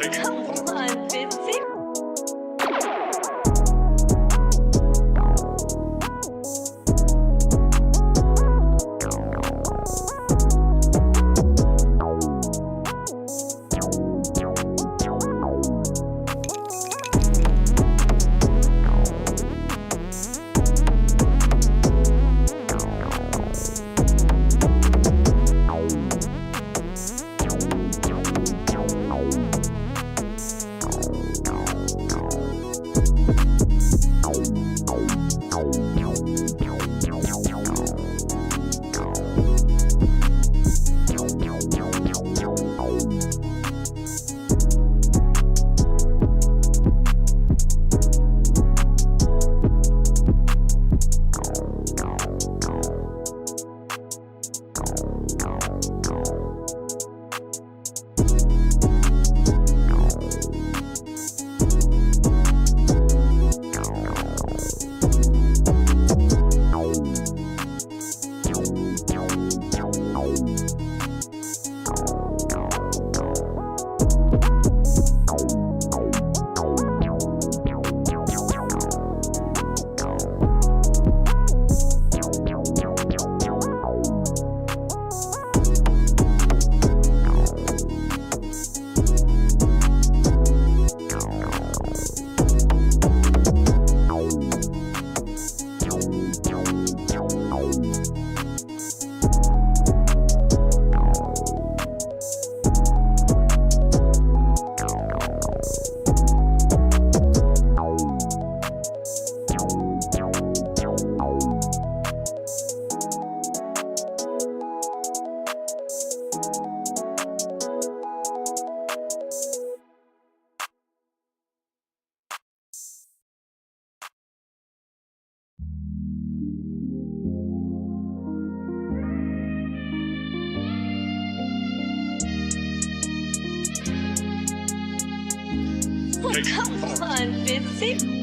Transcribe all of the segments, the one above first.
Come on, BTC. Come on, BTC.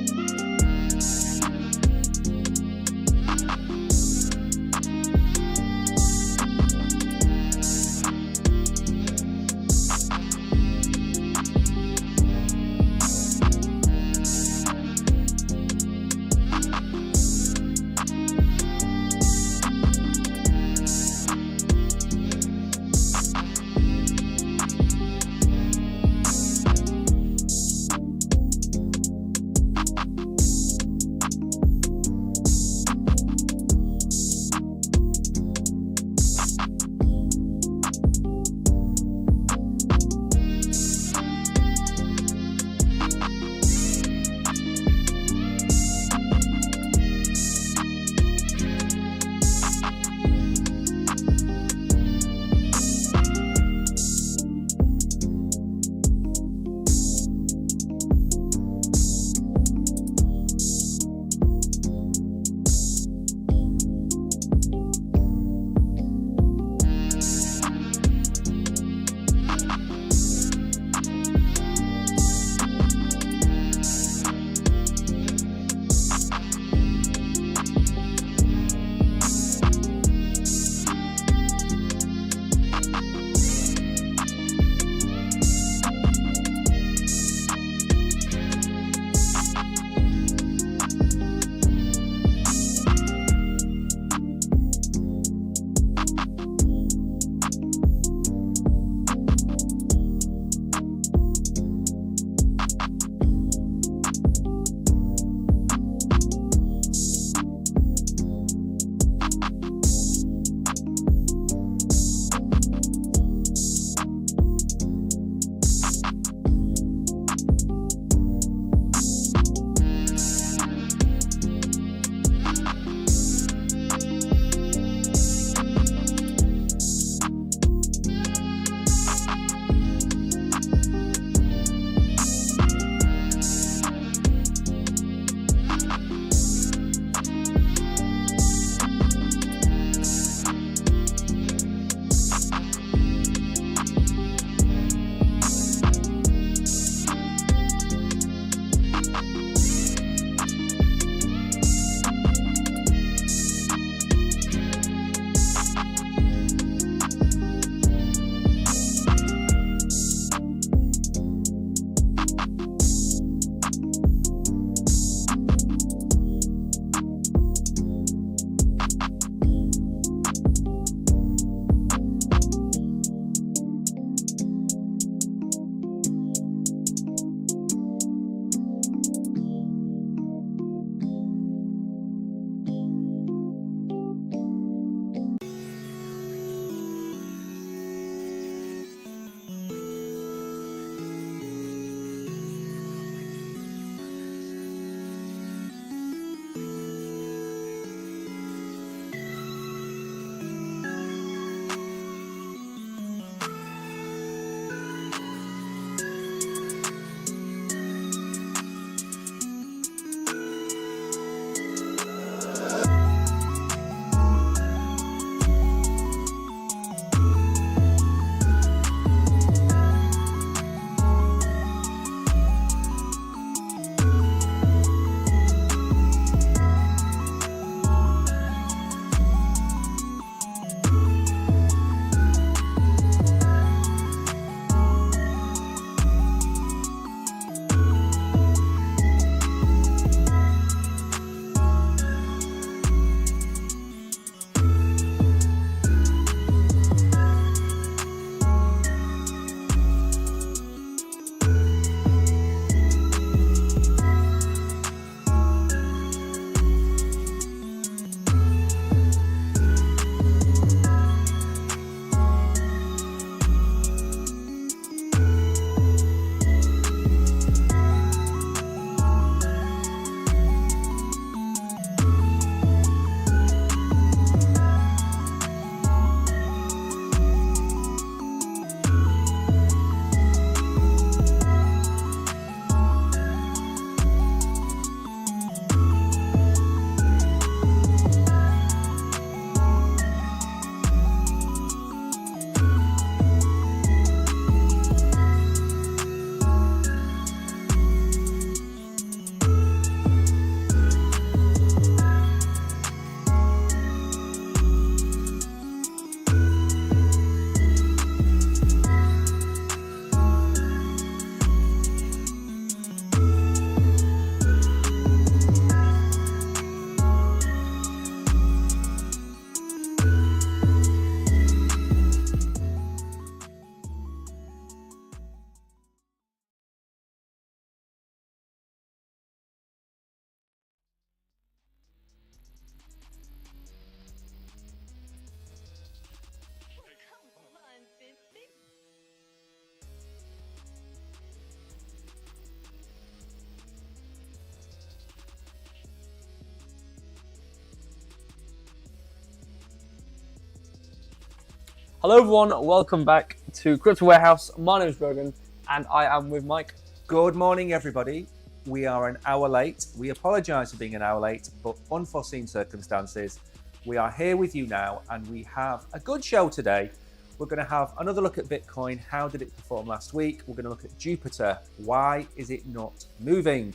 Hello everyone, welcome back to Crypto Warehouse. My name is Brogan and I am with Mike. Good morning everybody. We are an hour late. We apologise for being an hour late, but unforeseen circumstances. We are here with you now and we have a good show today. We're going to have another look at Bitcoin. How did it perform last week? We're going to look at Jupiter. Why is it not moving?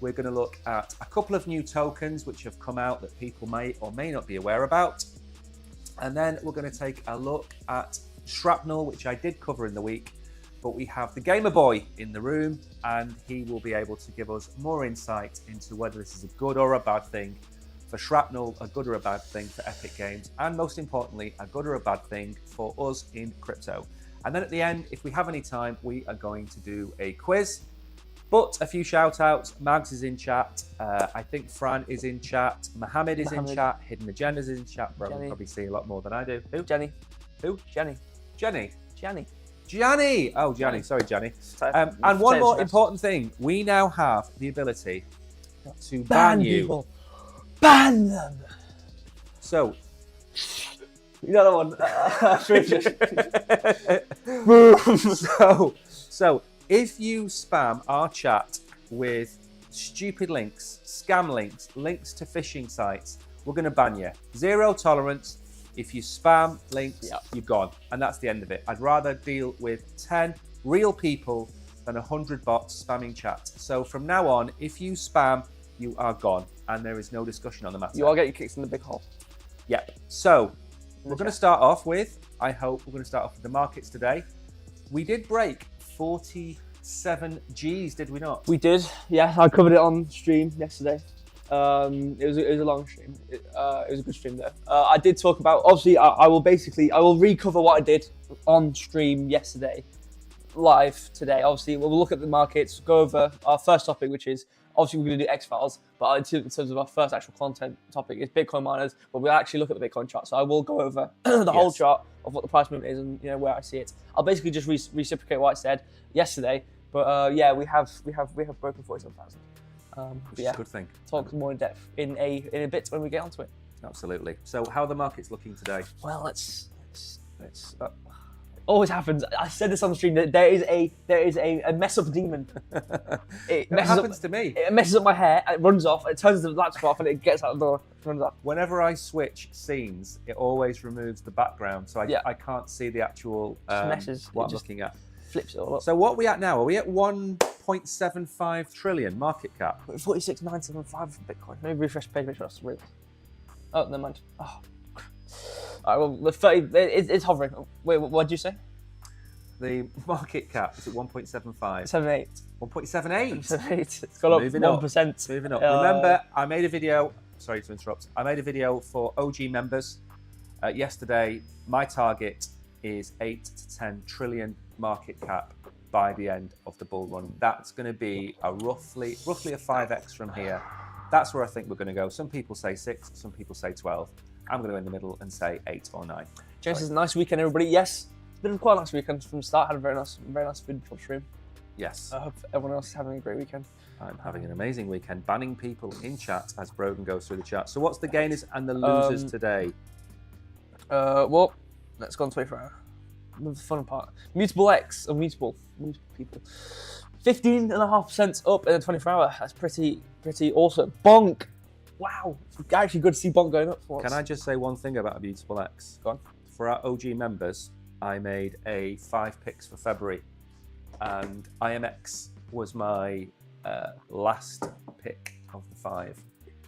We're going to look at a couple of new tokens which have come out that people may or may not be aware about. And then we're going to take a look at Shrapnel, which I did cover in the week. But we have the Gamer Boy in the room and he will be able to give us more insight into whether this is a good or a bad thing for Shrapnel, a good or a bad thing for Epic Games, and most importantly, a good or a bad thing for us in crypto. And then at the end, if we have any time, we are going to do a quiz. But a few shout outs. Mags is in chat. I think Fran is in chat. Mohammed is in chat. Hidden Agendas is in chat. Bro, you probably see a lot more than I do. Who? Jenny. Who? Jenny. Jenny. Jenny. Gianni! Oh, Gianni. Sorry, Gianni. And one more important thing. We now have the ability to ban you. People. Ban them! So... You know the one. So, if you spam our chat with stupid links, scam links, links to phishing sites, we're going to ban you. Zero tolerance. If you spam links, you're gone. And that's the end of it. I'd rather deal with 10 real people than 100 bots spamming chat. So from now on, if you spam, you are gone. And there is no discussion on the matter. You all get your kicks in the big hole. Yep. So we're going to start off with, we're going to start off with the markets today. We did break 47 Gs, did we not? We did. Yeah, I covered it on stream yesterday. It was a long stream. It was a good stream though. I did talk about, obviously I will recover what I did on stream yesterday, live today. Obviously we'll look at the markets, go over our first topic, which is, obviously we're going to do X-Files, but in terms of our first actual content topic is Bitcoin miners, but we'll actually look at the Bitcoin chart. So I will go over the whole chart of what the price movement is and where I see it. I'll basically just reciprocate what I said yesterday, but yeah, we have broken 47,000. Which is a good thing. Talk more in depth in a bit when we get onto it. Absolutely. So how are the markets looking today? Well, let's always happens. I said this on the stream that there is a mess up demon. It happens to me. It messes up my hair. It runs off. It turns the laptop off, and it gets out the door. Runs off. Whenever I switch scenes, it always removes the background, so I can't see the actual meshes. what I'm looking at. Flips it all up. So what are we at now? Are we at 1.75 trillion market cap? 46,975 for Bitcoin. Maybe refresh the page, make sure that's real. Oh, never mind. Oh. All right, well, the 30, it's hovering. Wait, what did you say? The market cap is at 1.75. 78. 1.78. 78. It's gone up 1%. Moving up. Remember, I made a video. Sorry to interrupt. I made a video for OG members yesterday. My target is 8 to 10 trillion market cap by the end of the bull run. That's going to be a roughly a 5x from here. That's where I think we're going to go. Some people say 6, some people say 12. I'm going to go in the middle and say 8 or 9. James says, nice weekend, everybody. Yes, it's been quite a nice weekend from the start. Had a very nice beautiful stream. Yes. I hope everyone else is having a great weekend. I'm having an amazing weekend, banning people in chat as Brogan goes through the chat. So what's the gainers and the losers today? Well, let's go on 24 hour. The fun part. Mutable X, or mutable people. 15.5% up in the 24 hour. That's pretty awesome. Bonk. Wow. It's actually good to see Bonk going up for once. Can I just say one thing about a Mutable X? Go on. For our OG members, I made a 5 picks for February, and IMX was my last pick of the 5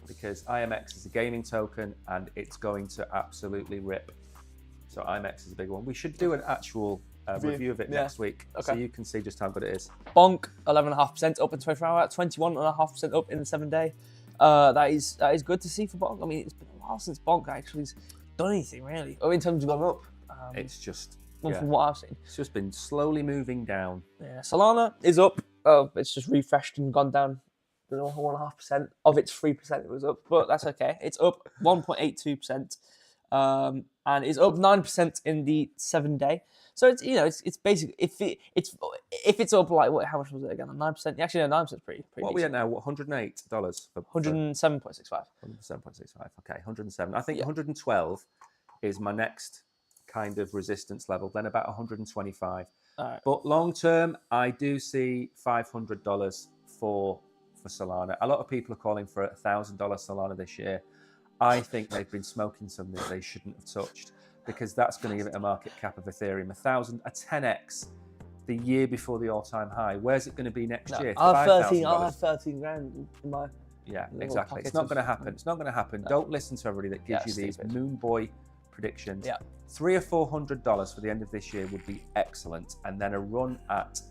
because IMX is a gaming token and it's going to absolutely rip. So IMX is a big one. We should do an actual review of it next week, so you can see just how good it is. Bonk, 11.5% up in 24 hour, 21.5% up in the 7 day. That is good to see for Bonk. I mean, it's been a while since Bonk actually has done anything really. Oh, in terms of going up. It's just from what I've seen. It's just been slowly moving down. Yeah, Solana is up. Oh, it's just refreshed and gone down 1.5%. Of its 3% it was up, but that's okay. It's up 1.82%. And it's up 9% in the 7 day. So it's basically if it's up like how much was it again? 9%. Actually, no, 9% is pretty. What are we at now? $108 for $107.65. 107.65. Okay, 107. I think 112 is my next kind of resistance level, then about 125. All right. But long term, I do see $500 for Solana. A lot of people are calling for $1,000 Solana this year. I think they've been smoking something they shouldn't have touched, because that's going to give it a market cap of Ethereum, a 10x the year before the all-time high. Where's it going to be next year? I'll have 13 grand in my... Yeah, exactly. It's not going to happen. It's not going to happen. No. Don't listen to everybody that gives you these moon boy predictions. Yeah. $300 or $400 for the end of this year would be excellent, and then a run at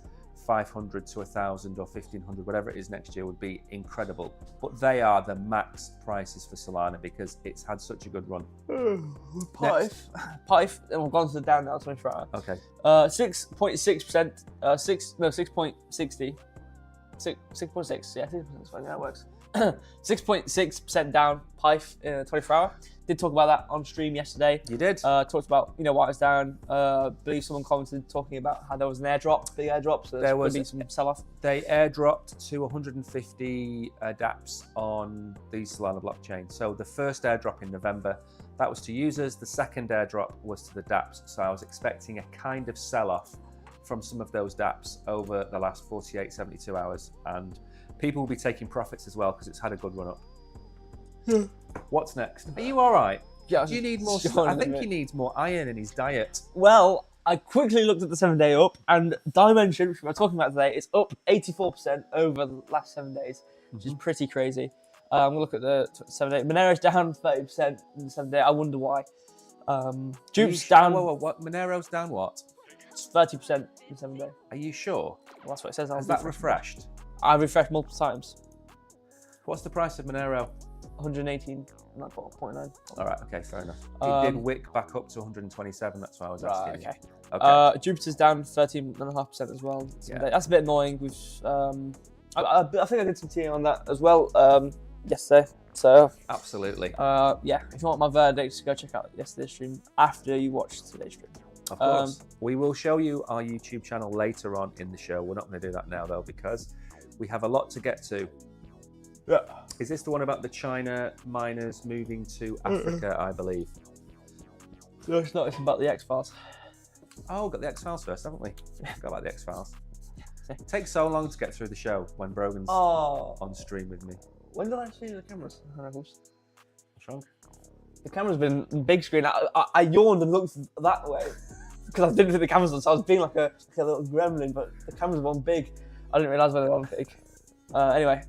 500 to 1,000 or 1,500, whatever it is next year, would be incredible. But they are the max prices for Solana because it's had such a good run. Pife, and we've gone to the down now, 24 hour. Okay. 6.6%, 6.60. 6.6, yeah, 6%, that's fine, that works. 6.6% down, Pife in 24 hour. Did talk about that on stream yesterday. You did? Talked about, why it's down. I believe someone commented talking about how there was an airdrop, big airdrop, so there was some sell-off. They airdropped to 150 dApps on the Solana blockchain. So the first airdrop in November, that was to users. The second airdrop was to the dApps. So I was expecting a kind of sell-off from some of those dApps over the last 48, 72 hours. And people will be taking profits as well because it's had a good run up. What's next? Are you all right? Yeah. Do you need more? I think he needs more iron in his diet. Well, I quickly looked at the 7-day up, and Dimension, which we're talking about today, is up 84% over the last 7 days, which is pretty crazy. I'm gonna look at the 7-day. Monero's down 30% in the 7-day. I wonder why. Jupe's down. What? Monero's down what? 30% in the 7-day. Are you sure? Well, that's what it says. Has that refreshed? I refreshed multiple times. What's the price of Monero? 118, and I bought 0.9. All right, okay, fair enough. It did wick back up to 127. That's why I was asking. Okay. Okay. Jupiter's down 13.5% as well. Yeah. That's a bit annoying. We've, I think I did some tea on that as well yesterday. So absolutely. Yeah. If you want my verdict, go check out yesterday's stream after you watch today's stream. Of course. We will show you our YouTube channel later on in the show. We're not going to do that now though because we have a lot to get to. Yeah. Is this the one about the China miners moving to Africa, I believe? No, it's not. It's about the X-Files. Oh, got the X-Files first, haven't we? I forgot about the X-Files. It takes so long to get through the show when Brogan's on stream with me. When did I see the cameras? What's wrong? The camera's been big screen. I yawned and looked that way because I didn't think the cameras on, so I was being like a little gremlin, but the cameras were on big. I didn't realise when they were on big. Anyway.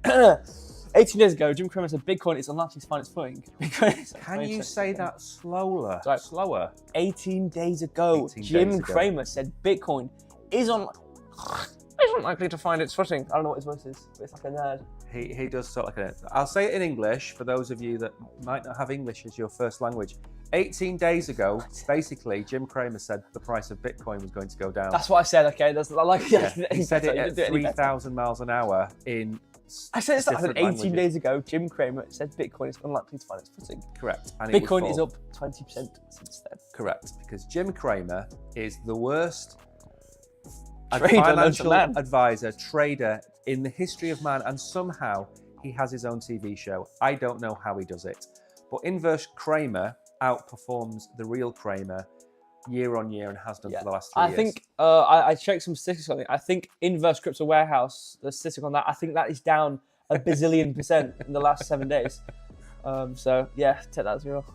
18 days ago, Jim Cramer said Bitcoin is unlikely to find its footing. Can you say that slower? Sorry. Slower. 18 days ago, Jim Cramer said Bitcoin is unlikely to find its footing. I don't know what his voice is, but it's like a nerd. He does talk like a nerd. I'll say it in English for those of you that might not have English as your first language. 18 days ago, basically, Jim Cramer said the price of Bitcoin was going to go down. That's what I said, okay? That's like he said it at 3,000 miles an hour in I said 18 days ago, Jim Cramer said Bitcoin is unlikely to find its footing. Correct. And Bitcoin is up 20% since then. Correct. Because Jim Cramer is the worst financial advisor, trader in the history of man, and somehow he has his own TV show. I don't know how he does it. But Inverse Cramer outperforms the real Cramer year on year and has done for the last 3 years. I think I checked some statistics on it. I think Inverse Crypto Warehouse, the statistic on that, I think that is down a bazillion percent in the last 7 days. So yeah, take that as well.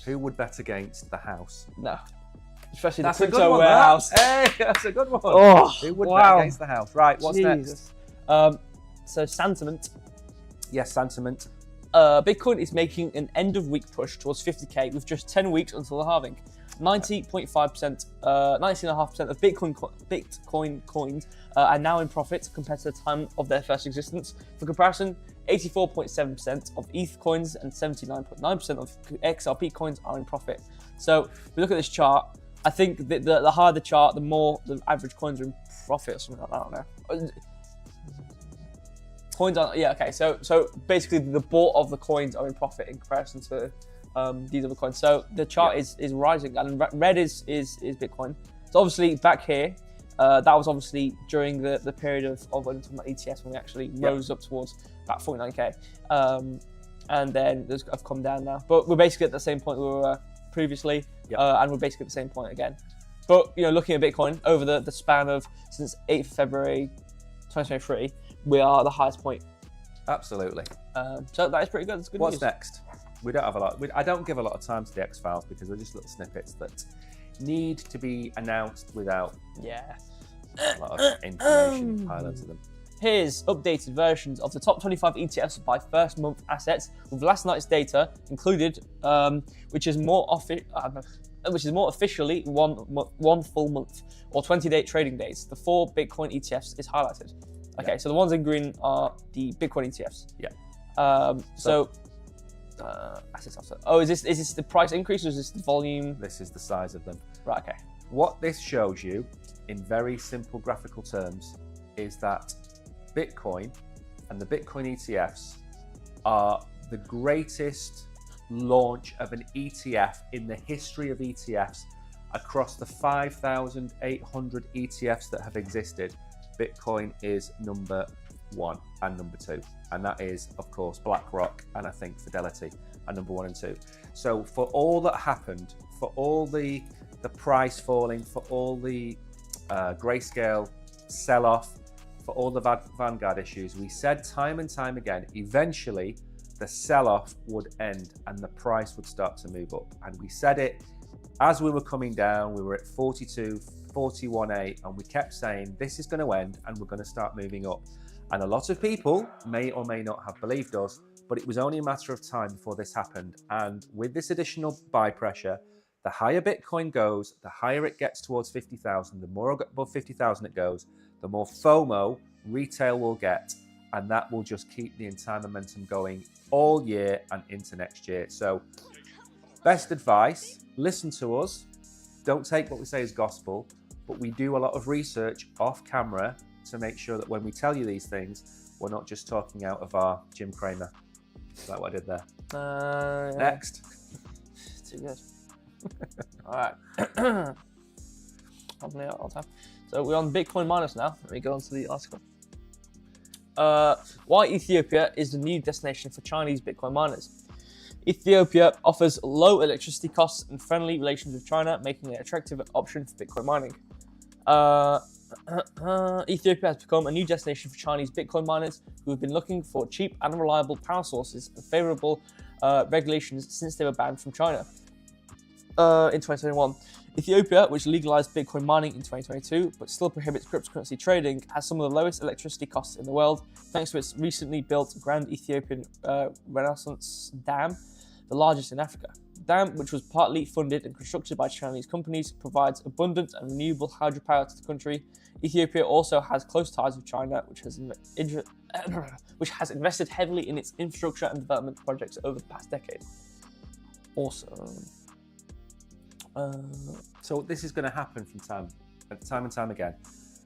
Who would bet against the house? No, especially that's the Crypto Warehouse. Hey, that's a good one. Who would bet against the house? Right, what's next? So sentiment. Yes, sentiment. Bitcoin is making an end-of-week push towards 50k with just 10 weeks until the halving. 90.5%, 19.5% of Bitcoin coins are now in profit compared to the time of their first existence. For comparison, 84.7% of ETH coins and 79.9% of XRP coins are in profit. So if we look at this chart, I think the higher the chart, the more the average coins are in profit or something like that. I don't know. Coins are, yeah, okay. So basically the bought of the coins are in profit in comparison to these other coins. So the chart is rising, and red is Bitcoin. So obviously back here, that was obviously during the period of when we're talking about ETS when we actually rose up towards about 49k, and then I've come down now. But we're basically at the same point we were previously, Yep. and we're basically at the same point again. But looking at Bitcoin over the span of since 8th February 2023, we are at the highest point. Absolutely. So that is pretty good. It's good What's news. next? We don't have a lot. I don't give a lot of time to the X-Files because they're just little snippets that need to be announced without a lot of information piled into them. Here's updated versions of the top 25 ETFs by first month assets with last night's data included, which is more officially one full month or 28 trading days. The 4 Bitcoin ETFs is highlighted. Okay, so the ones in green are the Bitcoin ETFs. Yeah. Assets offset. Oh, is this the price increase or is this the volume? This is the size of them. Right. Okay. What this shows you, in very simple graphical terms, is that Bitcoin and the Bitcoin ETFs are the greatest launch of an ETF in the history of ETFs. Across the 5,800 ETFs that have existed, Bitcoin is number 1 and number 2. And that is, of course, BlackRock and I think Fidelity are number 1 and 2. So for all that happened, for all the price falling, for all the grayscale sell-off, for all the Vanguard issues, we said time and time again, eventually the sell-off would end and the price would start to move up. And we said it as we were coming down. We were at 42, 41.8, and we kept saying this is going to end and we're going to start moving up. And a lot of people may or may not have believed us, but it was only a matter of time before this happened. And with this additional buy pressure, the higher Bitcoin goes, the higher it gets towards 50,000, the more above 50,000 it goes, the more FOMO retail will get, and that will just keep the entire momentum going all year and into next year. So best advice, listen to us. Don't take what we say as gospel, but we do a lot of research off camera to make sure that when we tell you these things, we're not just talking out of our Jim Cramer. Is that what I did there? Next. Too good. All right. All time. So we're on Bitcoin miners now. Let me go on to the article. Why Ethiopia is the new destination for Chinese Bitcoin miners. Ethiopia offers low electricity costs and friendly relations with China, making it an attractive option for Bitcoin mining. Ethiopia has become a new destination for Chinese Bitcoin miners who have been looking for cheap and reliable power sources and favorable regulations since they were banned from China. In 2021, Ethiopia, which legalized Bitcoin mining in 2022 but still prohibits cryptocurrency trading, has some of the lowest electricity costs in the world thanks to its recently built Grand Ethiopian Renaissance Dam, the largest in Africa. The dam, which was partly funded and constructed by Chinese companies, provides abundant and renewable hydropower to the country. Ethiopia also has close ties with China, which has invested heavily in its infrastructure and development projects over the past decade. Awesome. So this is going to happen from time and time again.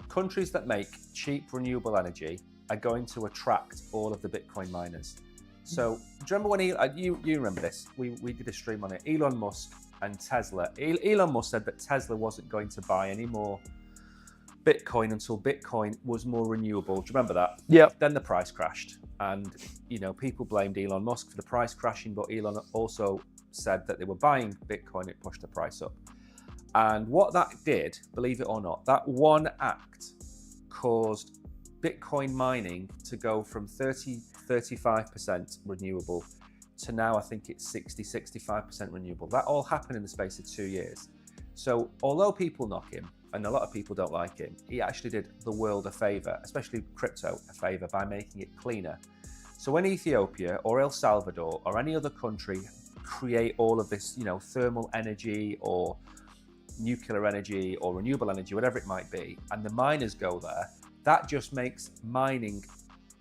Countries that make cheap renewable energy are going to attract all of the Bitcoin miners. So do you remember when you remember this? We did a stream on it. Elon Musk and Tesla. Elon Musk said that Tesla wasn't going to buy any more Bitcoin until Bitcoin was more renewable. Do you remember that? Yeah. Then the price crashed, and people blamed Elon Musk for the price crashing, but Elon also said that they were buying Bitcoin. It pushed the price up, and what that did, believe it or not, that one act caused Bitcoin mining to go from 35% renewable to now I think it's 65% renewable. That all happened in the space of 2 years. So although people knock him, and a lot of people don't like him, he actually did the world a favor, especially crypto a favor, by making it cleaner. So when Ethiopia or El Salvador or any other country create all of this, thermal energy or nuclear energy or renewable energy, whatever it might be, and the miners go there, that just makes mining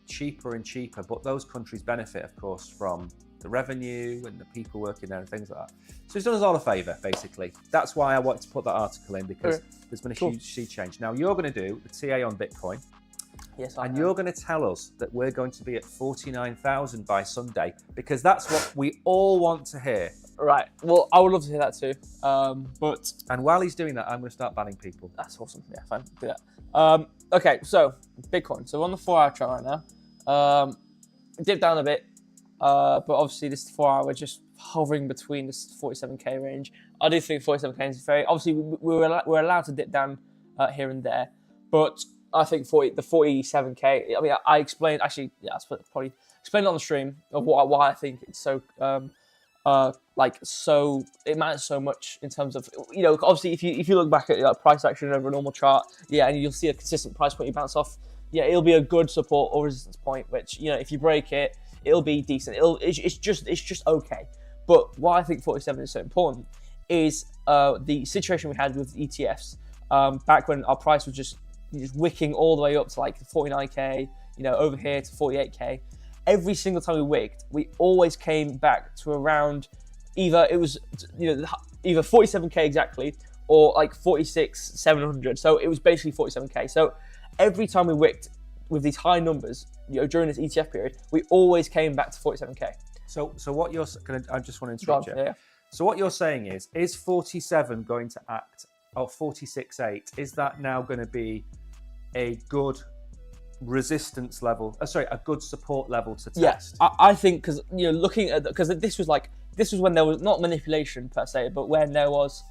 cheaper and cheaper. But those countries benefit, of course, from the revenue and the people working there and things like that. So it's done us all a favor, basically. That's why I wanted to put that article in, because there's been a huge sea change. Now you're going to do the TA on Bitcoin. Yes, and you're going to tell us that we're going to be at 49,000 by Sunday, because that's what we all want to hear. Right. Well, I would love to hear that too. And while he's doing that, I'm going to start banning people. That's awesome. Yeah, fine. Do that. Okay, so Bitcoin. So we're on the 4-hour chart right now. Dip down a bit. But obviously this 4 hour just hovering between this 47k range. I do think 47k is very, obviously we're allowed to dip down here and there, but I think the 47k, I mean, I explained, actually, yeah, I probably explained it on the stream of why I think it's so, so it matters so much in terms of, you know, obviously if you look back at price action over a normal chart, yeah, and you'll see a consistent price point you bounce off, yeah, it'll be a good support or resistance point, which, you know, if you break it, it'll be decent. It's just okay. But why I think 47 is so important is the situation we had with ETFs back when our price was just wicking all the way up to like 49k, you know, over here to 48k. Every single time we wicked, we always came back to around either 47k exactly, or like 46,700. So it was basically 47k. So every time we wicked with these high numbers, you know, during this ETF period, we always came back to 47k. So what you're going to, I just want to interrupt you. Yeah. So what you're saying is 47 going to act, or 46.8, is that now going to be a good resistance level, a good support level to test? Yeah, I think, because, you know, looking at, because this was when there was not manipulation per se, but when there was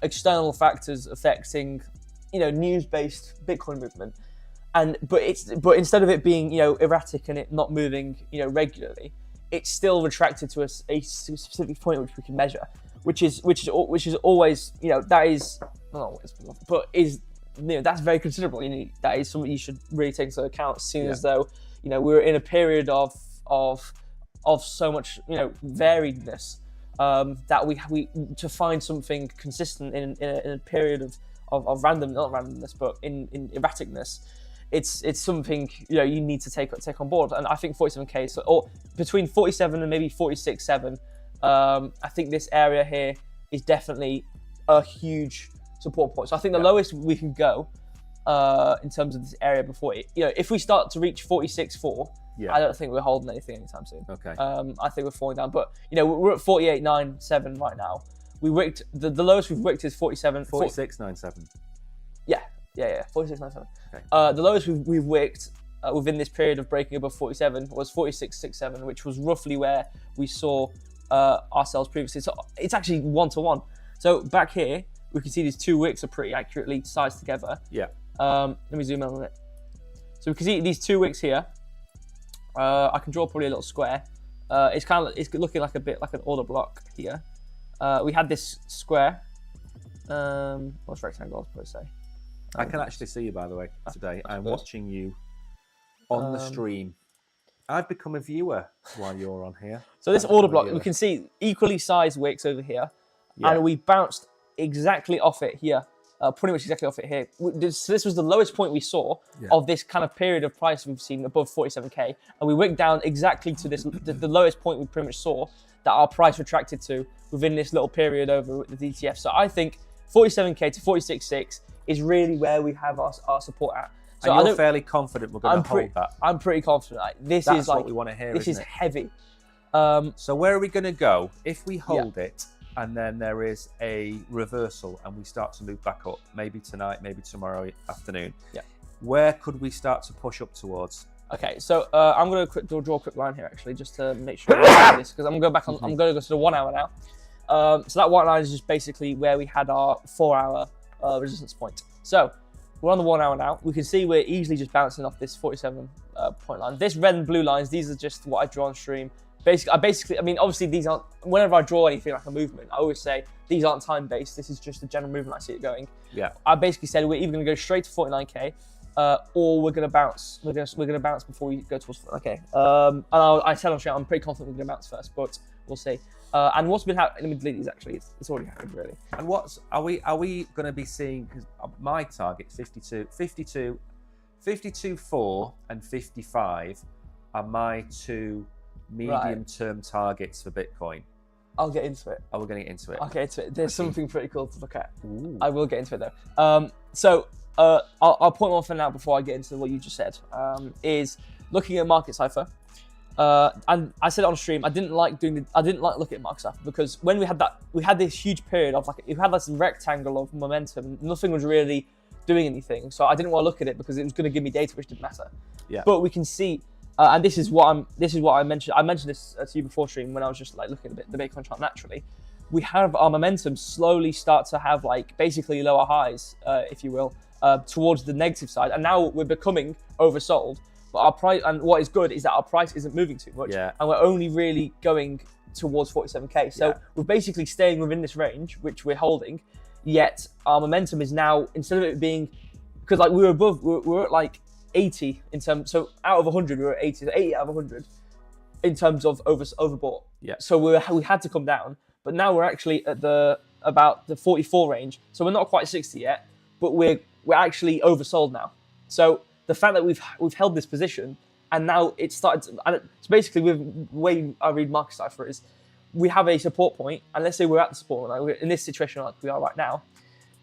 external factors affecting, you know, news-based Bitcoin movement, but instead of it being, you know, erratic and it not moving, you know, regularly, it's still retracted to a specific point which we can measure, which is always, you know, that is not always, but is, you know, that's very considerable. You know, that is something you should really take into account, seeing as though, you know, we're in a period of so much, you know, variedness, that we to find something consistent in a period of not randomness, but in erraticness. It's something, you know, you need to take on board, and I think 47k, or between 47 and maybe 46.7, I think this area here is definitely a huge support point. So I think the lowest we can go in terms of this area before it, you know, if we start to reach 46.4, I don't think we're holding anything anytime soon. Okay. I think we're falling down, but, you know, we're at 48.97 right now. We wicked the lowest we've wicked is 47. 46.97. Yeah, 46.97. Okay. The lowest we've wicked within this period of breaking above 47 was 46.67, which was roughly where we saw ourselves previously. So it's actually 1-to-1. So back here, we can see these two wicks are pretty accurately sized together. Yeah. Let me zoom in on it. So we can see these two wicks here. I can draw probably a little square. It's looking like a bit like an order block here. We had this square. What's rectangle, I was supposed to say? I can actually see you, by the way, today. I'm watching you on the stream. I've become a viewer while you're on here. So this order block, we can see equally sized wicks over here, and we bounced exactly off it here, pretty much exactly off it here. This was the lowest point we saw of this kind of period of price we've seen above 47k, and we wicked down exactly to this, the lowest point we pretty much saw that our price retracted to within this little period over the ETF. So I think 47k to 46.6 is really where we have our support at. So and you're fairly confident we're going to hold that? I'm pretty confident. That's is like, what we want to hear, this is it? heavy. So where are we going to go if we hold it and then there is a reversal and we start to move back up, maybe tonight, maybe tomorrow afternoon? Yeah. Where could we start to push up towards? Okay, so I'm going to draw a quick line here actually, just to make sure this, because I'm going to go back on. I'm going to go to the 1 hour now. So that white line is just basically where we had our 4 hour resistance point. So we're on the 1 hour now. We can see we're easily just bouncing off this 47 point line. This red and blue lines, these are just what I draw on stream. I mean, obviously these aren't, whenever I draw anything like a movement, I always say these aren't time based. This is just a general movement. I see it going. Yeah. I basically said we're either going to go straight to 49k, or we're going to bounce. We're going to bounce before we go towards 49k. And I said on stream, I'm pretty confident we're going to bounce first, but we'll see. And what's been happening? Let me delete these. Actually, it's already happened really. And are we going to be seeing? Because my target 52, 4, and 55 are my two medium-term targets for Bitcoin. I'll get into it. Oh, we're getting into it. I'll get into it. There's something pretty cool to look at. Ooh. I will get into it though. So I'll point one for now before I get into what you just said. Is looking at Market Cipher. And I said it on stream, I didn't like looking at Market Cipher because when we had this huge period of we had this rectangle of momentum, nothing was really doing anything. So I didn't want to look at it because it was going to give me data which didn't matter. Yeah. But we can see And this is what I mentioned. I mentioned this to you before stream when I was just like looking at the Bitcoin chart naturally. We have our momentum slowly start to have like basically lower highs, if you will, towards the negative side, and now we're becoming oversold. But our price, and what is good is that our price isn't moving too much, and we're only really going towards 47k. So we're basically staying within this range, which we're holding. Yet our momentum is now, instead of it being, because like we were at like 80 in terms. So out of 100, we were at 80. So 80 out of 100 in terms of overbought. Yeah. So we had to come down, but now we're actually at about the 44 range. So we're not quite 60 yet, but we're actually oversold now. So the fact that we've held this position and now it's started, and it's basically with the way I read market cipher is, we have a support point, and let's say we're at the support point, like we're in this situation like we are right now.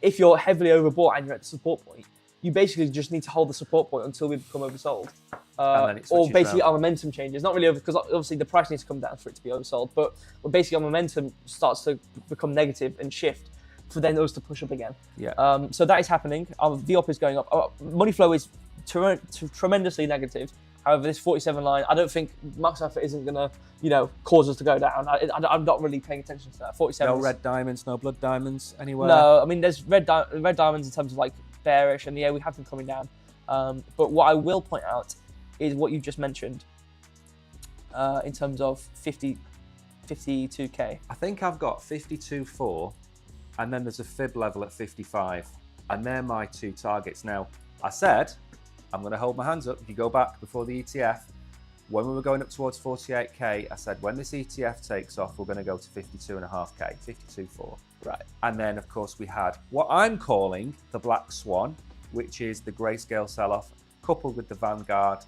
If you're heavily overbought and you're at the support point, you basically just need to hold the support point until we become oversold, or basically our momentum changes. Not really over, because obviously the price needs to come down for it to be oversold, but basically our momentum starts to become negative and shift for then those to push up again. Yeah. So that is happening. Our VOP is going up. Our money flow is tremendously negative. However, this 47 line, I don't think market cipher isn't gonna, cause us to go down. I'm not really paying attention to that. 47. No red diamonds, no blood diamonds anywhere. No, I mean there's red diamonds in terms of like bearish, and we have them coming down. But what I will point out is what you just mentioned in terms of 52k. I think I've got 52.4, and then there's a fib level at 55, and they're my two targets. Now, I said I'm going to hold my hands up. If you go back before the ETF, when we were going up towards 48k, I said when this ETF takes off, we're going to go to 52.5k, 52.4. Right. And then, of course, we had what I'm calling the black swan, which is the grayscale sell-off, coupled with the Vanguard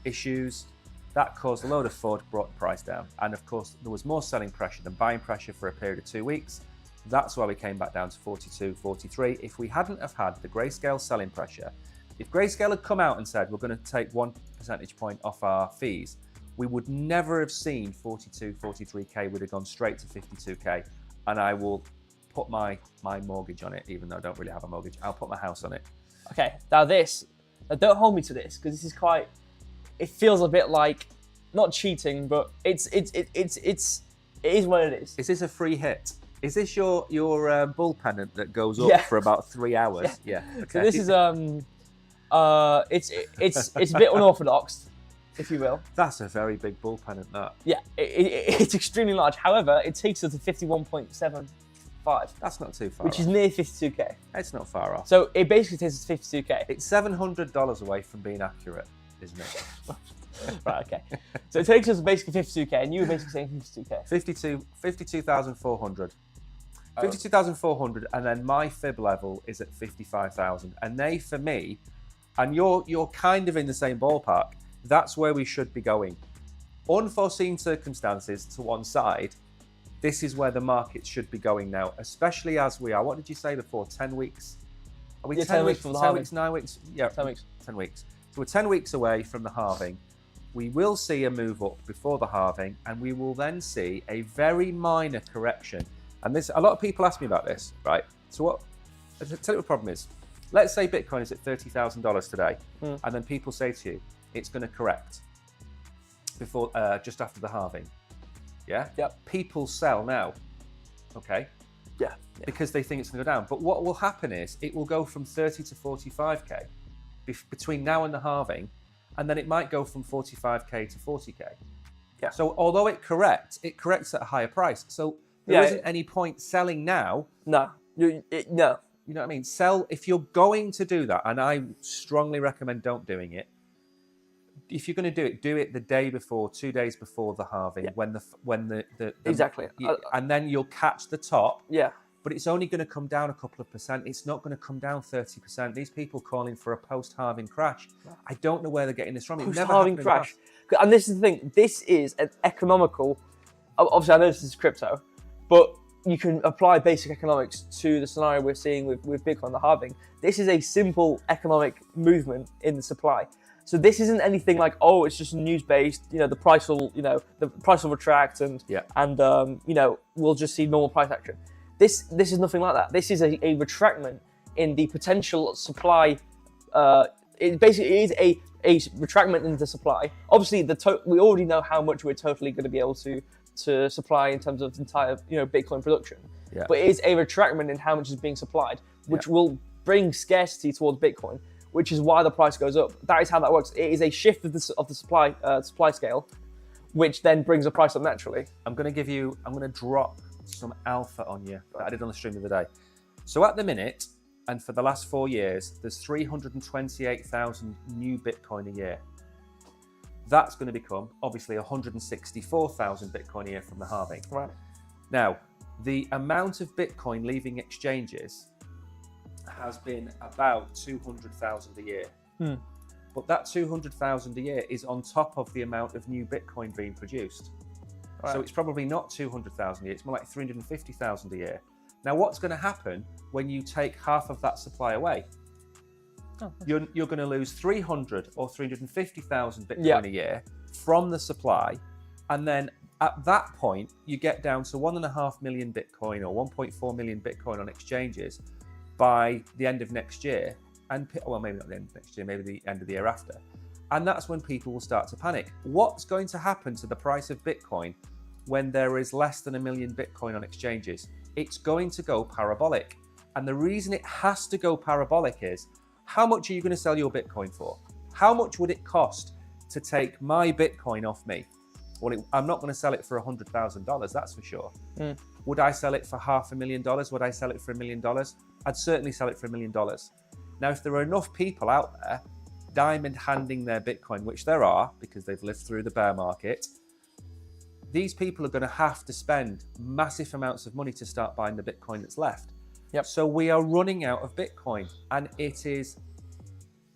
issues. That caused a load of FUD, brought the price down. And, of course, there was more selling pressure than buying pressure for a period of 2 weeks. That's why we came back down to 42, 43. If we hadn't have had the grayscale selling pressure, if Grayscale had come out and said, we're going to take 1 percentage point off our fees, we would never have seen 42, 43k, would have gone straight to 52k. And I will put my mortgage on it, even though I don't really have a mortgage. I'll put my house on it. Okay, now don't hold me to this, because this is it feels a bit like, not cheating, but it is what it is. Is this a free hit? Is this your bull pennant that goes up for about 3 hours? Yeah. Okay. So this is it's a bit unorthodox, if you will. That's a very big bull pennant, that. Yeah, it's extremely large. However, it takes us to 51.75. That's not too far which is near 52k. It's not far off. So it basically takes us to 52k. It's $700 away from being accurate, isn't it? Right, okay. So it takes us basically 52k, and you were basically saying 52k. 52,400. 52,400, and then my fib level is at 55,000. And they, for me, and you're kind of in the same ballpark, that's where we should be going. Unforeseen circumstances to one side, this is where the market should be going now, especially as we are. What did you say before? 10 weeks? Are we 10 weeks? 10 weeks, 9 weeks? Yeah, 10 weeks. 10 weeks. So we're 10 weeks away from the halving. We will see a move up before the halving, and we will then see a very minor correction. And a lot of people ask me about this, right? So I'll tell you what the problem is. Let's say Bitcoin is at $30,000 today, and then people say to you, it's going to correct before, just after the halving. Yeah? Yep. People sell now, okay? Yeah. Because they think it's going to go down. But what will happen is it will go from 30 to 45k between now and the halving, and then it might go from 45k to 40k. Yeah. So although it corrects at a higher price. So there isn't any point selling now. No. No. You know what I mean? Sell if you're going to do that, and I strongly recommend don't doing it. If you're going to do it the day before, 2 days before the halving, when the exactly, and then you'll catch the top. Yeah. But it's only going to come down a couple of percent. It's not going to come down 30%. These people calling for a post-halving crash, I don't know where they're getting this from. Post-halving crash, and this is the thing. This is an economical. Obviously, I know this is crypto, but you can apply basic economics to the scenario we're seeing with Bitcoin, the halving. This is a simple economic movement in the supply. So this isn't anything like, oh, it's just news-based. The price will, the price will retract, and we'll just see normal price action. This is nothing like that. This is a retractment in the potential supply it basically is a retractment in the supply. Obviously, we already know how much we're totally going to be able to supply in terms of entire Bitcoin production. Yeah. But it is a retractment in how much is being supplied, which will bring scarcity towards Bitcoin, which is why the price goes up. That is how that works. It is a shift of the supply scale, which then brings the price up naturally. I'm going to drop some alpha on you that I did on the stream the other day. So at the minute, and for the last 4 years, there's 328,000 new Bitcoin a year. That's going to become, obviously, 164,000 Bitcoin a year from the halving. Right. Now, the amount of Bitcoin leaving exchanges has been about 200,000 a year. But that 200,000 a year is on top of the amount of new Bitcoin being produced. Right. So it's probably not 200,000 a year, it's more like 350,000 a year. Now, what's going to happen when you take half of that supply away? You're going to lose 300 or 350,000 Bitcoin a year from the supply. And then at that point, you get down to 1.5 million Bitcoin or 1.4 million Bitcoin on exchanges by the end of next year. And well, maybe not the end of next year, maybe the end of the year after. And that's when people will start to panic. What's going to happen to the price of Bitcoin when there is less than 1 million Bitcoin on exchanges? It's going to go parabolic. And the reason it has to go parabolic is, how much are you going to sell your Bitcoin for? How much would it cost to take my Bitcoin off me? Well, I'm not going to sell it for $100,000, that's for sure. Would I sell it for $500,000? Would I sell it for $1 million? I'd certainly sell it for $1 million. Now, if there are enough people out there diamond handing their Bitcoin, which there are because they've lived through the bear market, these people are going to have to spend massive amounts of money to start buying the Bitcoin that's left. Yep. So we are running out of Bitcoin, and it is,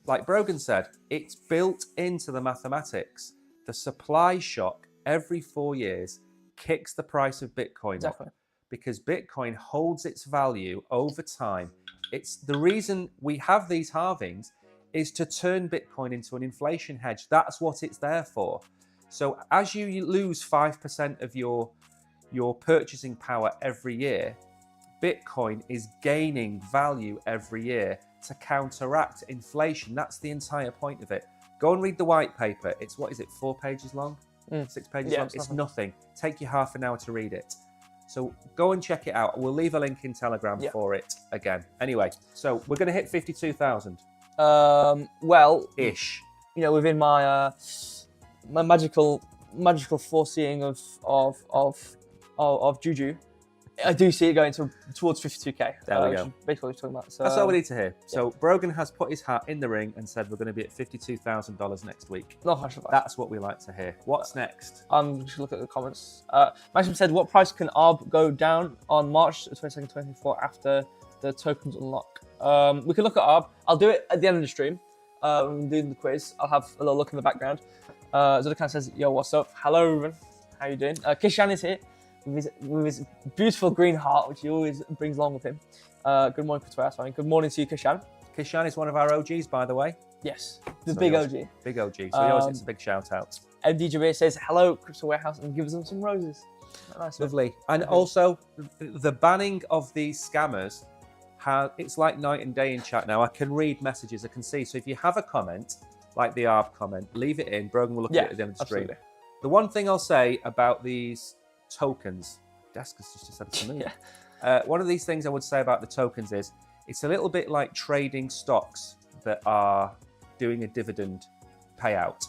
like Brogan said, it's built into the mathematics. The supply shock every 4 years kicks the price of Bitcoin up because Bitcoin holds its value over time. It's the reason we have these halvings is to turn Bitcoin into an inflation hedge. That's what it's there for. So as you lose 5% of your purchasing power every year, Bitcoin is gaining value every year to counteract inflation. That's the entire point of it. Go and read the white paper. It's, what is it, 4 pages long? 6 pages long? It's nothing. Take you half an hour to read it. So go and check it out. We'll leave a link in Telegram for it again. Anyway, so we're going to hit 52,000. Well, ish. You know, within my my magical foreseeing of Juju, I do see it going towards 52k. There we go. Basically, what we're talking about. So, that's all we need to hear. So Brogan has put his hat in the ring and said we're going to be at $52,000 next week. That's what we like to hear. What's next? I'm just look at the comments. Maxim said, "What price can ARB go down on March 22nd, 2024 after the tokens unlock?" We can look at ARB. I'll do it at the end of the stream. Doing the quiz. I'll have a little look in the background. Zodakan says, "Yo, what's up? Hello, Ruben. How you doing?" Kishan is here with his beautiful green heart, which he always brings along with him. Good morning, Chris. Good morning to you, Kishan. Kishan is one of our OGs, by the way. Yes, the big OG. Big OG. So he always gets a big shout out. MD Jabir says, "Hello, Crystal Warehouse," and gives them some roses. Nice. Lovely. And also, the banning of these scammers, it's like night and day in chat now. I can read messages, I can see. So if you have a comment, like the ARB comment, leave it in. Brogan will look at it at the end of the stream. Absolutely. The one thing I'll say about these tokens, Deska's just said it to me. One of these things I would say about the tokens is it's a little bit like trading stocks that are doing a dividend payout.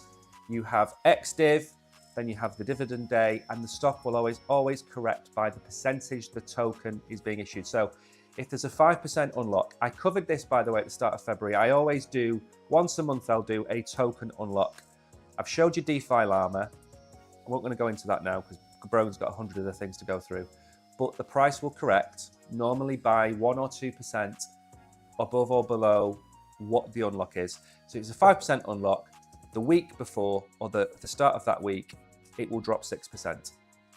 You have ex-div, then you have the dividend day, and the stock will always correct by the percentage the token is being issued. So if there's a 5% unlock, I covered this, by the way, at the start of February. I always do, once a month, I'll do a token unlock. I've showed you DeFi Llama. I'm not going to go into that now because Brogan's got 100 other things to go through. But the price will correct normally by 1 or 2% above or below what the unlock is. So if it's a 5% unlock, the week before or the start of that week, it will drop 6%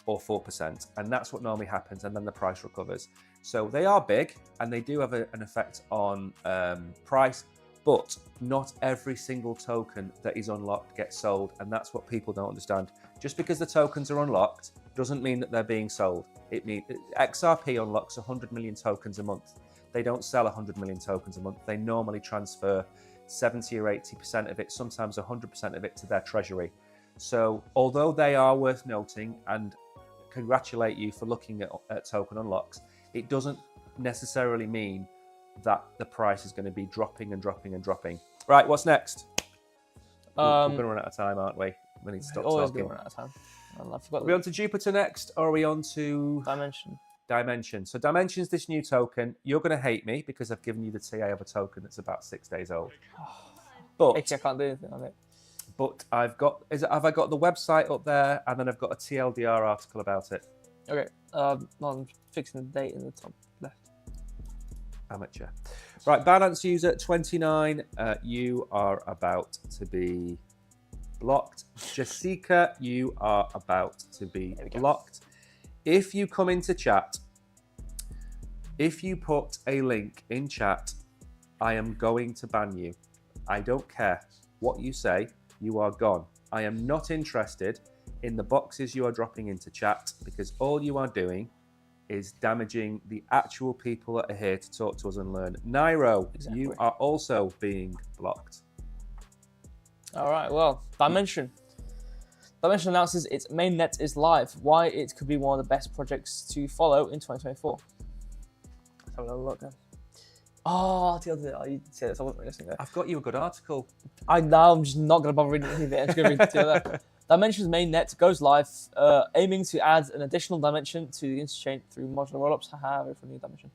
or 4%. And that's what normally happens. And then the price recovers. So they are big and they do have an effect on price, but not every single token that is unlocked gets sold. And that's what people don't understand. Just because the tokens are unlocked doesn't mean that they're being sold. It means XRP unlocks 100 million tokens a month. They don't sell 100 million tokens a month. They normally transfer 70 or 80% of it, sometimes 100% of it to their treasury. So although they are worth noting and congratulate you for looking at token unlocks, it doesn't necessarily mean that the price is going to be dropping and dropping and dropping. Right, what's next? We're going to run out of time, aren't we? We need to stop Always talking. going to run out of time. I forgot. Are we on to Jupiter next, or are we on to Dimension? So Dimension's this new token. You're going to hate me because I've given you the TA of a token that's about 6 days old. But actually, I can't do anything on it. But have I got the website up there, and then I've got a TLDR article about it. Okay. I'm fixing the date in the top left. Amateur. Right, Binance user 29. You are about to be blocked. Jessica, you are about to be blocked. If you come into chat, if you put a link in chat, I am going to ban you. I don't care what you say, you are gone. I am not interested in the boxes you are dropping into chat, because all you are doing is damaging the actual people that are here to talk to us and learn. Nairo, you are also being blocked. All right, well, Dimension. Dimension announces its mainnet is live. Why it could be one of the best projects to follow in 2024. Let's have a little look then. Oh, you said this. I wasn't really listening there. I've got you a good article. I'm just not going to bother reading any of it. I'm just going to read the other. Dimension's mainnet goes live, aiming to add an additional dimension to the interchain through modular rollups. Haha, very funny dimension.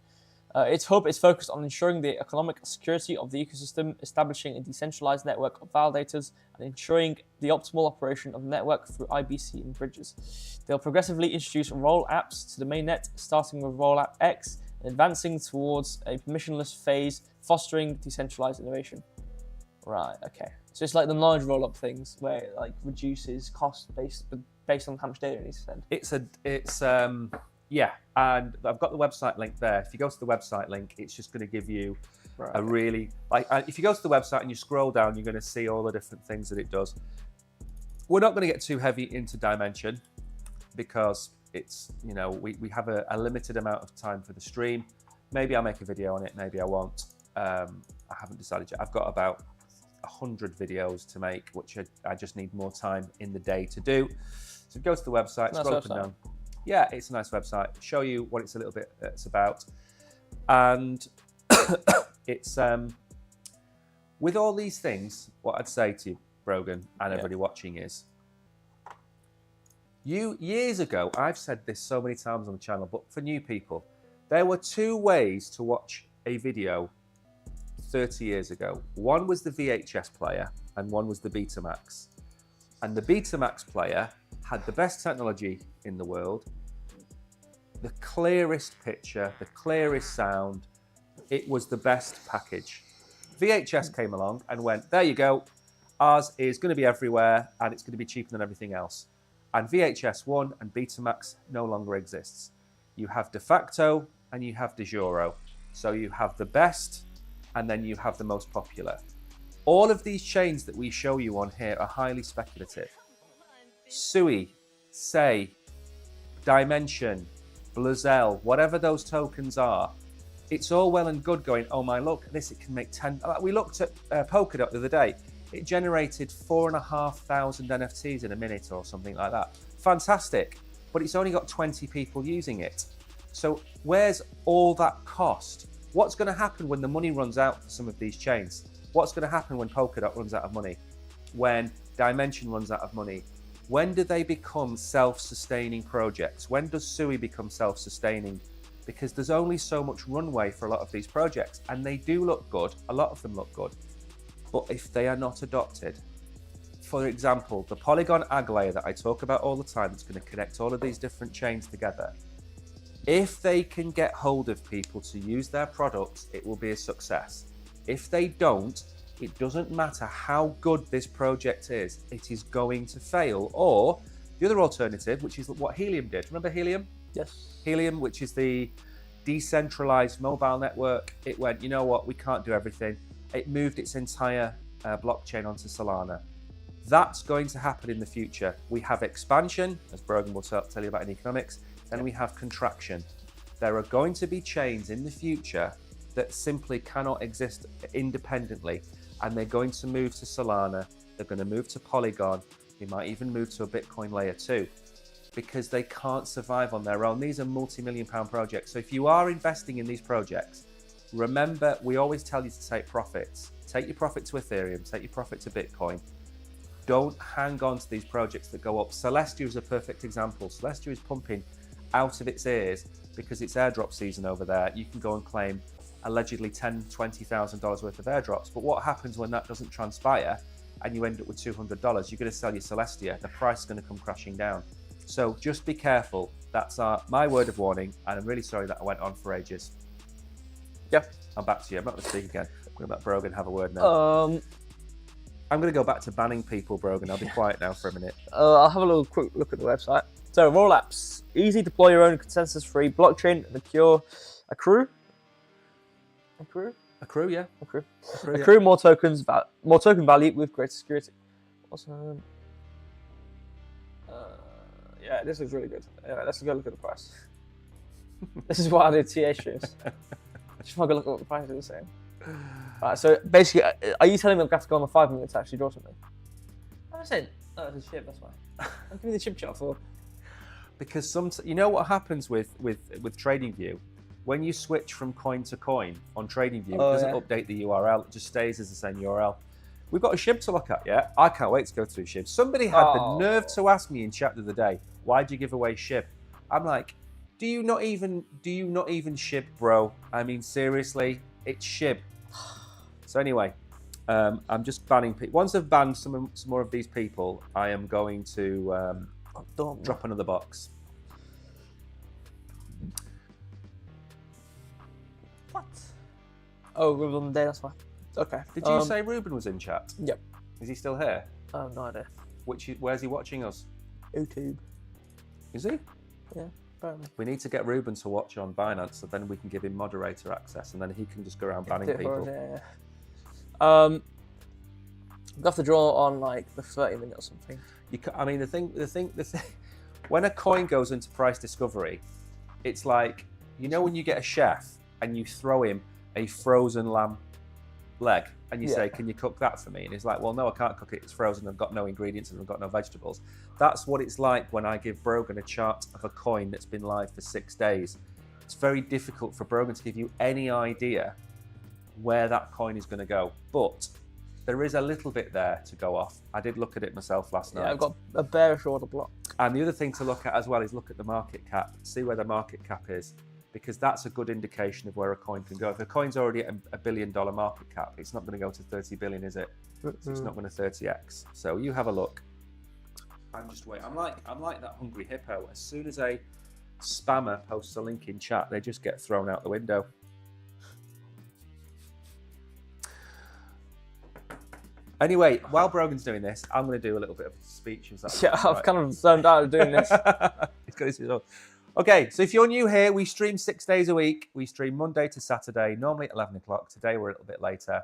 Its hub is focused on ensuring the economic security of the ecosystem, establishing a decentralized network of validators, and ensuring the optimal operation of the network through IBC and bridges. They'll progressively introduce roll apps to the mainnet, starting with Rollup X and advancing towards a permissionless phase, fostering decentralized innovation. Right, okay. So it's like the knowledge rollup things where it like reduces cost based on how much data it needs to send. Yeah, and I've got the website link there. If you go to the website link, it's just going to give you a really, if you go to the website and you scroll down, you're going to see all the different things that it does. We're not going to get too heavy into Dimension because it's, we have a limited amount of time for the stream. Maybe I'll make a video on it, maybe I won't. I haven't decided yet. I've got about 100 videos to make, which I just need more time in the day to do. So go to the website, scroll up and down. Yeah, it's a nice website. Show you what it's about. And it's with all these things, what I'd say to you, Brogan, and everybody watching is, years ago, I've said this so many times on the channel, but for new people, there were two ways to watch a video 30 years ago. One was the VHS player and one was the Betamax. And the Betamax player had the best technology in the world, the clearest picture, the clearest sound. It was the best package. VHS came along and went, there you go, ours is going to be everywhere and it's going to be cheaper than everything else. And VHS won and Betamax no longer exists. You have de facto and you have de jure. So you have the best and then you have the most popular. All of these chains that we show you on here are highly speculative. SUI, Say, Dimension, Blazelle, whatever those tokens are, it's all well and good going, oh my, look, this, it can make 10. We looked at Polkadot the other day. It generated 4,500 NFTs in a minute or something like that. Fantastic, but it's only got 20 people using it. So where's all that cost? What's going to happen when the money runs out for some of these chains? What's going to happen when Polkadot runs out of money? When Dimension runs out of money? When do they become self-sustaining projects? When does SUI become self-sustaining? Because there's only so much runway for a lot of these projects, and they do look good. A lot of them look good. But if they are not adopted, for example, the Polygon Ag layer that I talk about all the time, that's going to connect all of these different chains together, if they can get hold of people to use their products, it will be a success. If they don't, it doesn't matter how good this project is, it is going to fail. Or the other alternative, which is what Helium did. Remember Helium? Yes. Helium, which is the decentralized mobile network. It went, you know what, we can't do everything. It moved its entire blockchain onto Solana. That's going to happen in the future. We have expansion, as Brogan will tell you about in economics, then we have contraction. There are going to be chains in the future that simply cannot exist independently. and they're going to move to Solana. They're going to move to Polygon. They might even move to a Bitcoin layer 2 because they can't survive on their own. These are multi-million-pound projects. So if you are investing in these projects, remember, we always tell you to take profits. Take your profit to Ethereum, take your profit to Bitcoin. Don't hang on to these projects that go up. Celestia is a perfect example. Celestia is pumping out of its ears because it's airdrop season over there. You can go and claim allegedly $10,000, $20,000 worth of airdrops. But what happens when that doesn't transpire and you end up with $200? You're going to sell your Celestia. The price is going to come crashing down. So just be careful. That's my word of warning. And I'm really sorry that I went on for ages. Yeah. I'm back to you. I'm not going to speak again. I'm going to let Brogan have a word now. I'm going to go back to banning people, Brogan. I'll be quiet now for a minute. I'll have a little quick look at the website. So, Rollups. Easy, deploy your own consensus-free blockchain. Accrue, Yeah. Accrue more token value with greater security. Awesome. Yeah, this looks really good. Yeah, let's go look at the price. This is why I did TA streams. Just want to go look at what the price is saying. Alright, so basically, are you telling me I'm going to have to go on the 5 minutes to actually draw something? I'm saying, oh, it's a SHIB, that's why. I'm giving the SHIB chart for. Because you know what happens with TradingView? When you switch from coin to coin on TradingView, it doesn't update the URL, it just stays as the same URL. We've got a SHIB to look at, yeah? I can't wait to go through SHIB. Somebody had the nerve to ask me in chat the other day, why'd you give away SHIB? I'm like, do you not even SHIB, bro? I mean, seriously, it's SHIB. So anyway, I'm just banning people. Once I've banned some more of these people, I am going to drop another box. What? Oh, Ruben on the day, that's fine. Okay. Did you say Ruben was in chat? Yep. Is he still here? I have no idea. Where's he watching us? YouTube. Is he? Yeah, apparently. We need to get Ruben to watch on Binance, so then we can give him moderator access, and then he can just go around banning people. Yeah. We have to draw on like the 30 minute or something. I mean, the thing. When a coin goes into price discovery, it's like, you know, when you get a chef and you throw him a frozen lamb leg and you say, can you cook that for me? And he's like, well, no, I can't cook it. It's frozen. I've got no ingredients and I've got no vegetables. That's what it's like when I give Brogan a chart of a coin that's been live for 6 days. It's very difficult for Brogan to give you any idea where that coin is going to go. But there is a little bit there to go off. I did look at it myself last night. Yeah, I've got a bearish order block. And the other thing to look at as well is look at the market cap, see where the market cap is, because that's a good indication of where a coin can go. If a coin's already at $1 billion market cap, it's not going to go to 30 billion, is it? So it's not going to 30x. So you have a look. I'm just waiting. I'm like that hungry hippo. As soon as a spammer posts a link in chat, they just get thrown out the window. Anyway, while Brogan's doing this, I'm going to do a little bit of a speech. I've kind of zoned out of doing this. Okay, so if you're new here, we stream 6 days a week. We stream Monday to Saturday, normally at 11 o'clock. Today we're a little bit later.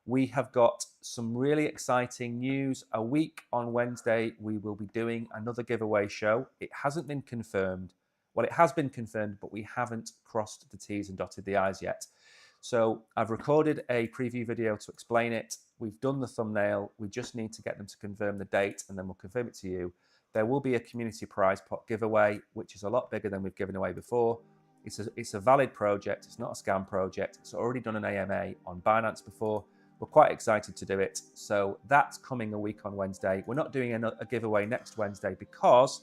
We have got some really exciting news. A week on Wednesday, we will be doing another giveaway show. It hasn't been confirmed. Well, it has been confirmed, but we haven't crossed the T's and dotted the I's yet. So I've recorded a preview video to explain it. We've done the thumbnail. We just need to get them to confirm the date, and then we'll confirm it to you. There will be a community prize pot giveaway, which is a lot bigger than we've given away before. It's a valid project. It's not a scam project. It's already done an AMA on Binance before. We're quite excited to do it. So that's coming a week on Wednesday. We're not doing a giveaway next Wednesday because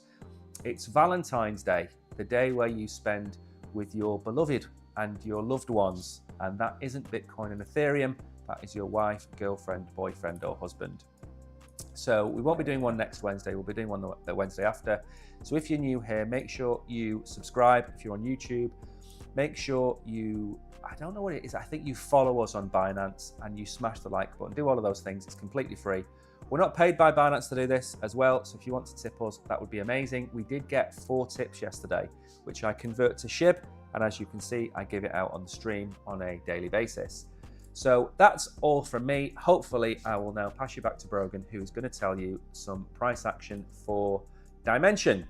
it's Valentine's Day, the day where you spend with your beloved and your loved ones. And that isn't Bitcoin and Ethereum. That is your wife, girlfriend, boyfriend, or husband. So we won't be doing one next Wednesday. We'll be doing one the Wednesday after. So if you're new here, make sure you subscribe. If you're on YouTube, make sure you, I don't know what it is. I think you follow us on Binance and you smash the like button. Do all of those things. It's completely free. We're not paid by Binance to do this as well. So if you want to tip us, that would be amazing. We did get 4 tips yesterday, which I convert to SHIB. And as you can see, I give it out on the stream on a daily basis. So that's all from me. Hopefully, I will now pass you back to Brogan, who is going to tell you some price action for Dimension.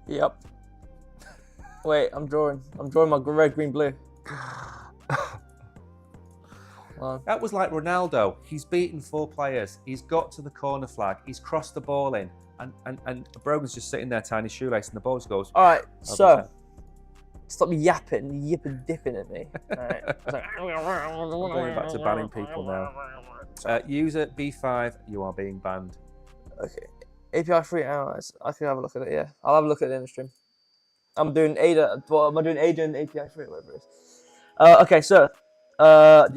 Yep. Wait, I'm drawing my red, green, blue. Wow. That was like Ronaldo. He's beaten 4 players. He's got to the corner flag. He's crossed the ball in. And Brogan's just sitting there tying his shoelace and the ball just goes. All right, so 100%. stop yipping, dipping at me. All right. I'm going back to banning people now. User B5, you are being banned. Okay. API free hours. I can have a look at it. Yeah, I'll have a look at it in the stream. I'm doing Ada. Well, am I doing Ada and API free, whatever it is? Okay, so You're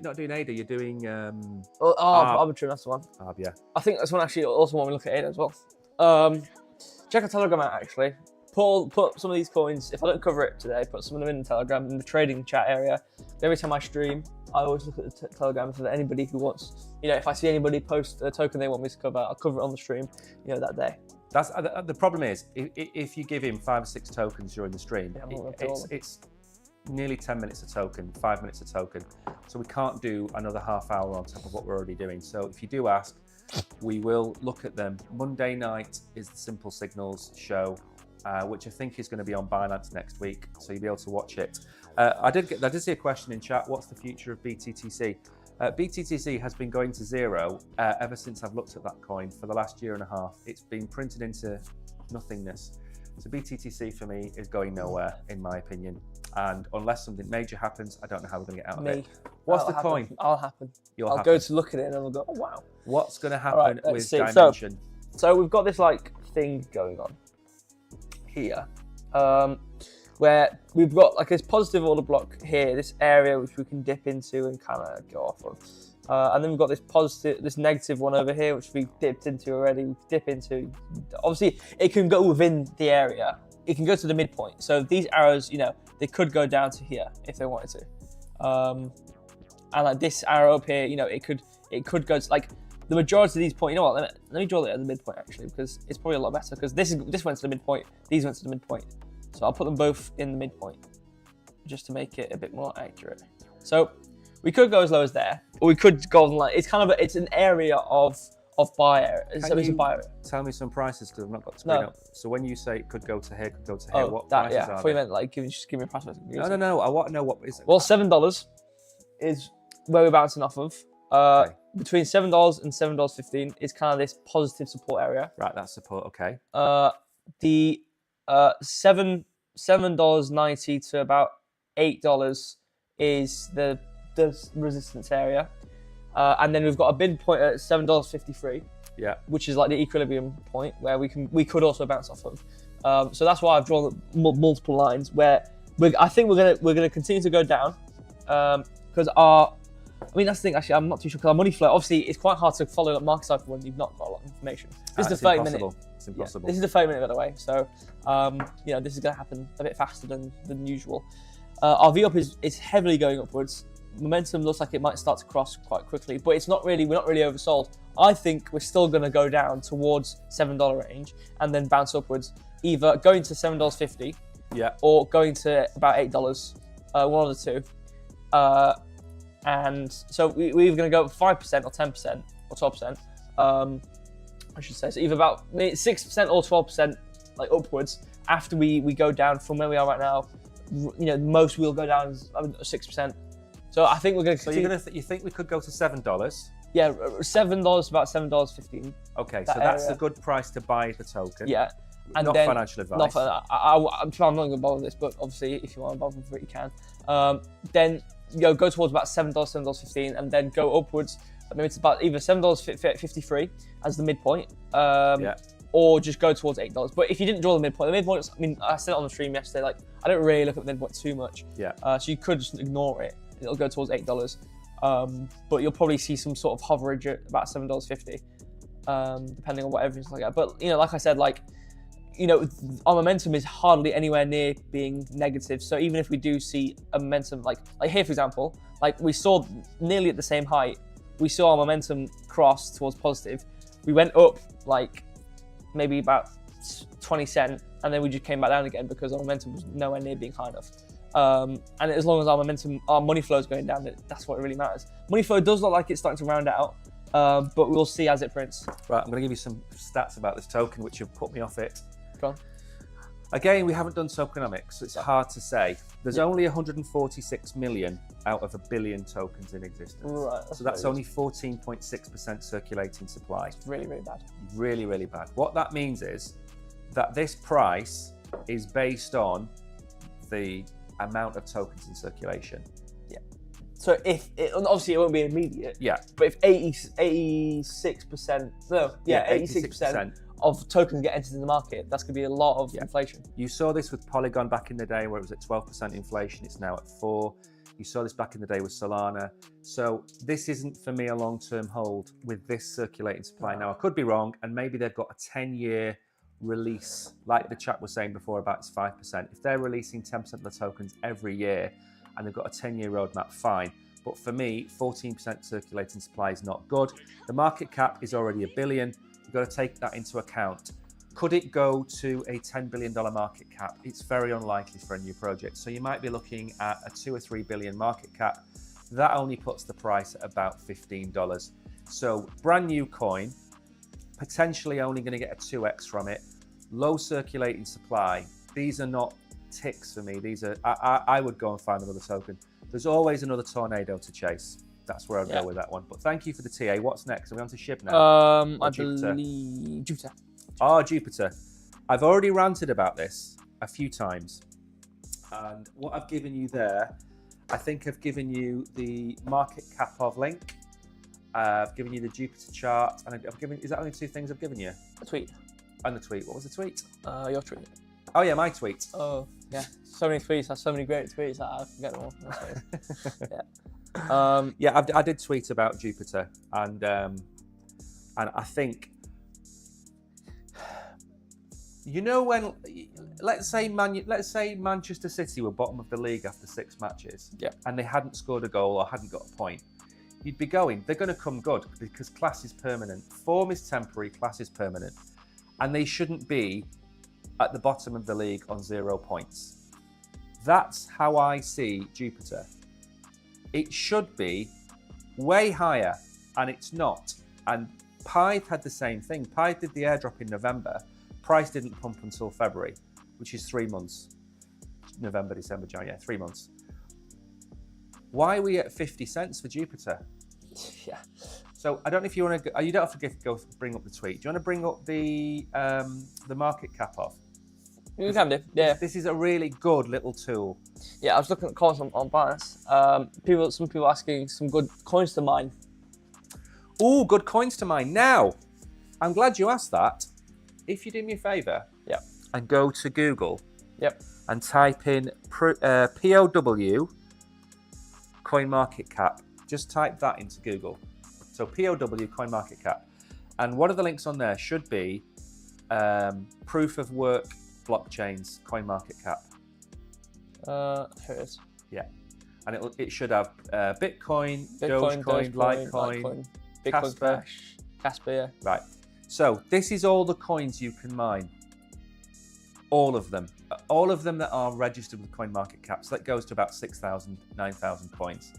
not doing Ada. You're doing arbitrary. That's the one. yeah. I think that's one actually also when we look at Ada as well. Check our Telegram out actually. Put some of these coins. If I don't cover it today, put some of them in the Telegram in the trading chat area. Every time I stream, I always look at the Telegram so that anybody who wants, if I see anybody post a token they want me to cover, I'll cover it on the stream, that day. That's the problem is if you give him 5 or 6 tokens during the stream, it's nearly 10 minutes a token, 5 minutes a token. So we can't do another half hour on top of what we're already doing. So if you do ask, we will look at them. Monday night is the Simple Signals show, which I think is going to be on Binance next week. So you'll be able to watch it. I did see a question in chat. What's the future of BTTC? BTTC has been going to zero ever since I've looked at that coin for the last year and a half. It's been printed into nothingness. So BTTC for me is going nowhere, in my opinion. And unless something major happens, I don't know how we're going to get out of it. What's the coin? I'll happen. I'll go to look at it and I'll go, oh wow. What's going to happen with see. Dimension? So we've got this thing going on here, where we've got this positive order block here, this area which we can dip into and kind of go off of. And then we've got this negative one over here, which we dipped into already. We dip into. Obviously, it can go within the area. It can go to the midpoint. So these arrows, they could go down to here if they wanted to. And this arrow up here, it could go to the majority of these points. You know what? Let me draw it at the midpoint actually, because it's probably a lot better. Because this went to the midpoint. These went to the midpoint. So I'll put them both in the midpoint, just to make it a bit more accurate. So we could go as low as there, or we could go on it's an area of buy area. It's a buy area. Tell me some prices because I've not got the screen up. So when you say it could go to here, could go to here, what prices are they? You meant just give me a price. No. I want to know what is it. Well, $7 is where we're bouncing off of. Okay. Between $7 and $7.15 is kind of this positive support area. Right, that's support. Okay. The $7.90 to about $8 is the resistance area, and then we've got a bid point at $7.53. Yeah. Which is the equilibrium point where we could also bounce off of. So that's why I've drawn multiple lines where I think we're gonna continue to go down, because that's the thing. Actually, I'm not too sure because our money flow. Obviously, it's quite hard to follow the market cycle when you've not got a lot of information. This is the 30-minute. It's impossible. Yeah, this is the 30-minute, by the way. So, this is going to happen a bit faster than usual. Our VWAP is heavily going upwards. Momentum looks like it might start to cross quite quickly, but it's not really. We're not really oversold. I think we're still going to go down towards $7 range and then bounce upwards, either going to $7.50, or going to about $8. One of the two. And so we're either going to go 5% or 10% or 12%, I should say. So either about 6% or 12% upwards after we go down from where we are right now. Most we'll go down is 6%. So I think we're going to. So you think we could go to $7? Yeah, $7 about $7.15. Okay, so that's a good price to buy the token. Yeah. And not financial advice. I'm not going to bother this, but obviously if you want to bother with it, you can. Then go towards about $7, $7.15, and then go upwards. Maybe it's about either $7.53 as the midpoint, or just go towards $8. But if you didn't draw the midpoint, I said it on the stream yesterday. I don't really look at the midpoint too much. Yeah. So you could just ignore it. It'll go towards $8. But you'll probably see some sort of hoverage at about $7.50, depending on what everything's like that. But like I said, our momentum is hardly anywhere near being negative. So even if we do see a momentum, like here, for example, we saw nearly at the same height, we saw our momentum cross towards positive. We went up maybe about 20 cents, and then we just came back down again because our momentum was nowhere near being high enough. And as long as our money flow is going down, that's what really matters. Money flow does look like it's starting to round out, but we'll see as it prints. Right, I'm going to give you some stats about this token, which have put me off it. Go Again, we haven't done tokenomics, so it's hard to say. There's only 146 million out of 1 billion tokens in existence. Right. So that's only 14.6% circulating supply. It's really, really bad. Really, really bad. What that means is that this price is based on the amount of tokens in circulation. So if obviously it won't be immediate. Yeah. But if 86%, no, yeah, 86% of tokens get entered in the market, that's going to be a lot of inflation. You saw this with Polygon back in the day where it was at 12% inflation. It's now at 4%. You saw this back in the day with Solana. So this isn't for me a long-term hold with this circulating supply. Now I could be wrong, and maybe they've got a 10-year release, like the chat was saying before about it's 5%. If they're releasing 10% of the tokens every year and they've got a 10-year roadmap, fine. But for me, 14% circulating supply is not good. The market cap is already $1 billion. You've got to take that into account. Could it go to a $10 billion market cap? It's very unlikely for a new project. So you might be looking at a 2 or 3 billion market cap. That only puts the price at about $15. So brand new coin, potentially only going to get a 2x from it. Low circulating supply. These are not ticks for me. These are, I would go and find another token. There's always another tornado to chase. That's where I'd go with that one. But thank you for the TA. What's next? Are we on to SHIB now? I believe Jupiter. Oh, Jupiter. I've already ranted about this a few times. And what I've given you there, I think I've given you the market cap of link. I've given you the Jupiter chart. And I've given, is that only 2 things I've given you? A tweet. And the tweet. What was the tweet? Your tweet. Oh, yeah, my tweet. Oh, yeah. So many tweets. I have so many great tweets that I forget them all. Yeah. I did tweet about Jupiter, and I think, you know, when let's say Manchester City were bottom of the league after 6 matches, and they hadn't scored a goal or hadn't got a point, you'd be going, they're going to come good because class is permanent. Form is temporary, class is permanent, and they shouldn't be at the bottom of the league on 0 points. That's how I see Jupiter. It should be way higher, and it's not. And Pyth had the same thing. Pyth did the airdrop in November. Price didn't pump until February, which is 3 months. November, December, January, 3 months. Why are we at 50 cents for Jupiter? Yeah. So I don't know if you want to. You don't have to go bring up the tweet. Do you want to bring up the market cap off? You can do. Yeah. This is a really good little tool. Yeah, I was looking at coins on Binance. Some people asking some good coins to mine. Oh, good coins to mine. Now, I'm glad you asked that. If you do me a favour, and go to Google, and type in POW coin market cap. Just type that into Google. So POW coin market cap, and one of the links on there should be proof of work blockchains coin market cap. Here it is. Yeah, and it should have Bitcoin, Dogecoin, Litecoin, Bitcoin Casper. Yeah. Right. So this is all the coins you can mine. All of them that are registered with coin market cap. So that goes to about 6,000, 9,000 coins.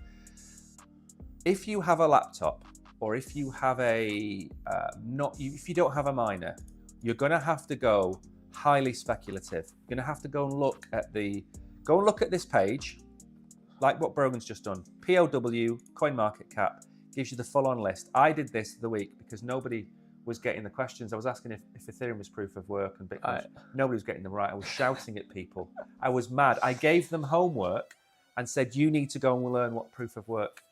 If you have a laptop, or if you have if you don't have a miner, you're going to have to go highly speculative. You're going to have to go and look at this page, like what Brogan's just done. POW coin market cap gives you the full-on list. I did this the week because nobody was getting the questions. I was asking if Ethereum was proof of work and Bitcoin. Nobody was getting them right. I was shouting at people. I was mad. I gave them homework and said, you need to go and learn what proof of work